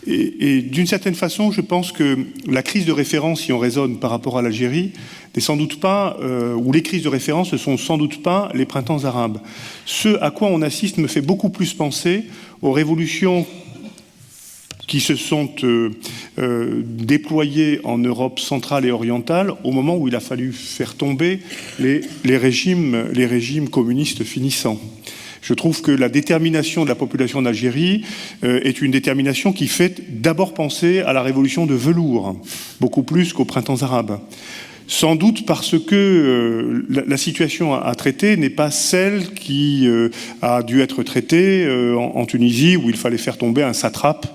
Et d'une certaine façon, je pense que la crise de référence, si on raisonne par rapport à l'Algérie, n'est sans doute pas, ou les crises de référence ne sont sans doute pas les printemps arabes. Ce à quoi on assiste me fait beaucoup plus penser aux révolutions qui se sont déployés en Europe centrale et orientale au moment où il a fallu faire tomber les régimes communistes finissants. Je trouve que la détermination de la population d'Algérie est une détermination qui fait d'abord penser à la révolution de velours, beaucoup plus qu'aux printemps arabes. Sans doute parce que la situation à traiter n'est pas celle qui a dû être traitée en Tunisie, où il fallait faire tomber un satrape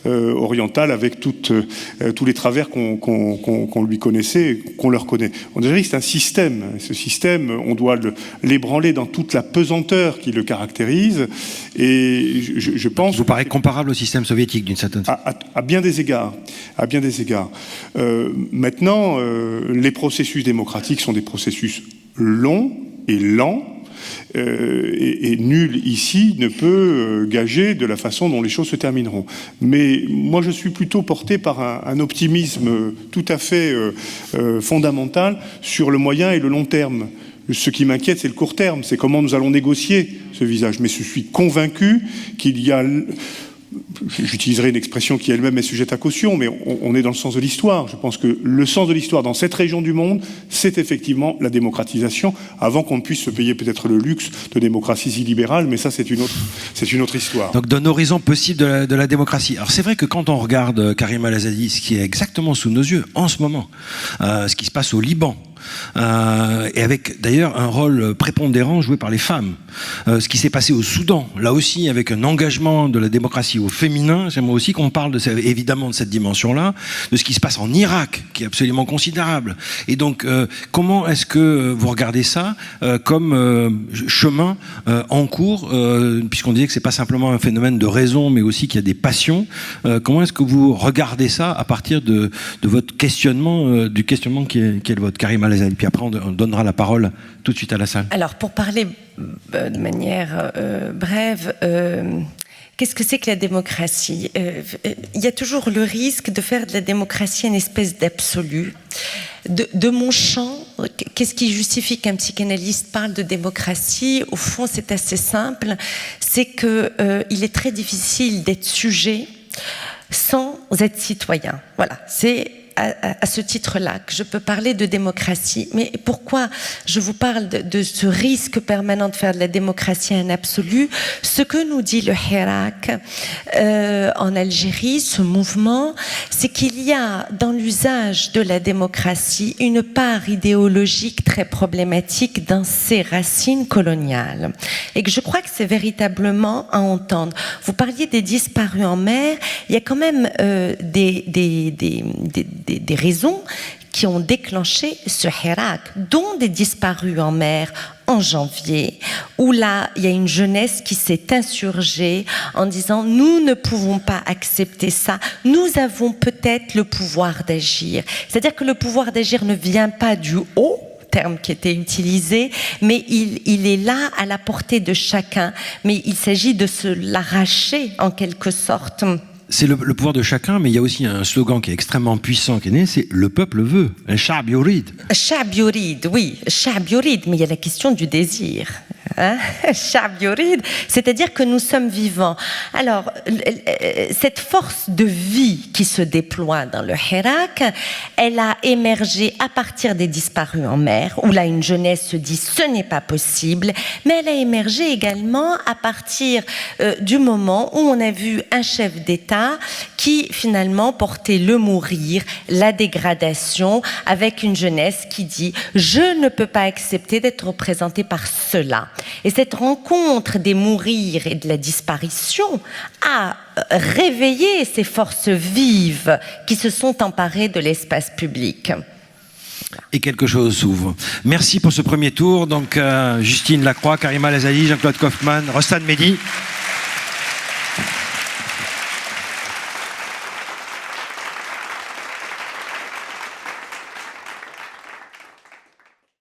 oriental avec tous les travers qu'on lui connaissait, qu'on leur connaît. On dirait que c'est un système. Ce système, on doit l'ébranler dans toute la pesanteur qui le caractérise. Et je pense... Vous paraît comparable au système soviétique d'une certaine façon. À bien des égards. Maintenant, les processus démocratiques sont des processus longs et lents. Et nul ici ne peut gager de la façon dont les choses se termineront. Mais moi, je suis plutôt porté par un optimisme tout à fait fondamental sur le moyen et le long terme. Ce qui m'inquiète, c'est le court terme, c'est comment nous allons négocier ce visage. Mais je suis convaincu qu'il y a... j'utiliserai une expression qui elle-même est sujette à caution, mais on est dans le sens de l'histoire. Je pense que le sens de l'histoire dans cette région du monde, c'est effectivement la démocratisation, avant qu'on ne puisse se payer peut-être le luxe de démocratie illibérale, mais ça c'est une autre histoire. Donc d'un horizon possible de la démocratie. Alors c'est vrai que quand on regarde Karim Al-Azadi, ce qui est exactement sous nos yeux en ce moment, ce qui se passe au Liban, et avec d'ailleurs un rôle prépondérant joué par les femmes. Ce qui s'est passé au Soudan, là aussi avec un engagement de la démocratie au féminin, j'aimerais aussi qu'on parle évidemment de cette dimension-là, de ce qui se passe en Irak, qui est absolument considérable. Et donc, comment est-ce que vous regardez ça comme chemin en cours, puisqu'on disait que c'est pas simplement un phénomène de raison, mais aussi qu'il y a des passions. Comment est-ce que vous regardez ça à partir de votre questionnement, du questionnement qui est le vôtre, Karim Al-Azadi. Puis après, on donnera la parole tout de suite à la salle. Alors, pour parler de manière brève, qu'est-ce que c'est que la démocratie ? Il y a toujours le risque de faire de la démocratie une espèce d'absolu. De mon champ, qu'est-ce qui justifie qu'un psychanalyste parle de démocratie ? Au fond, c'est assez simple. C'est qu'il est très difficile d'être sujet sans être citoyen. Voilà, c'est à ce titre-là que je peux parler de démocratie. Mais pourquoi je vous parle de ce risque permanent de faire de la démocratie un absolu ? Ce que nous dit le Hirak en Algérie, ce mouvement, c'est qu'il y a dans l'usage de la démocratie une part idéologique très problématique dans ses racines coloniales. Et que je crois que c'est véritablement à entendre. Vous parliez des disparus en mer, il y a quand même des raisons qui ont déclenché ce Hirak, dont des disparus en mer en janvier, où là, il y a une jeunesse qui s'est insurgée en disant « Nous ne pouvons pas accepter ça, nous avons peut-être le pouvoir d'agir ». C'est-à-dire que le pouvoir d'agir ne vient pas du haut, terme qui était utilisé, mais il est là à la portée de chacun. Mais il s'agit de se l'arracher en quelque sorte. C'est le pouvoir de chacun, mais il y a aussi un slogan qui est extrêmement puissant qui est né, c'est « le peuple veut ». Sha'b yurid. Sha'b yurid, oui, Sha'b yurid, mais il y a la question du désir. Sha'b yurid, c'est-à-dire que nous sommes vivants. Alors, cette force de vie qui se déploie dans le Hirak, elle a émergé à partir des disparus en mer, où là une jeunesse se dit « ce n'est pas possible », mais elle a émergé également à partir du moment où on a vu un chef d'État qui finalement portait le mourir, la dégradation, avec une jeunesse qui dit « je ne peux pas accepter d'être représentée par cela ». Et cette rencontre des mourir et de la disparition a réveillé ces forces vives qui se sont emparées de l'espace public. Et quelque chose s'ouvre. Merci pour ce premier tour. Donc, Justine Lacroix, Karim Al-Azadi, Jean-Claude Kaufmann, Rostan Mehdi.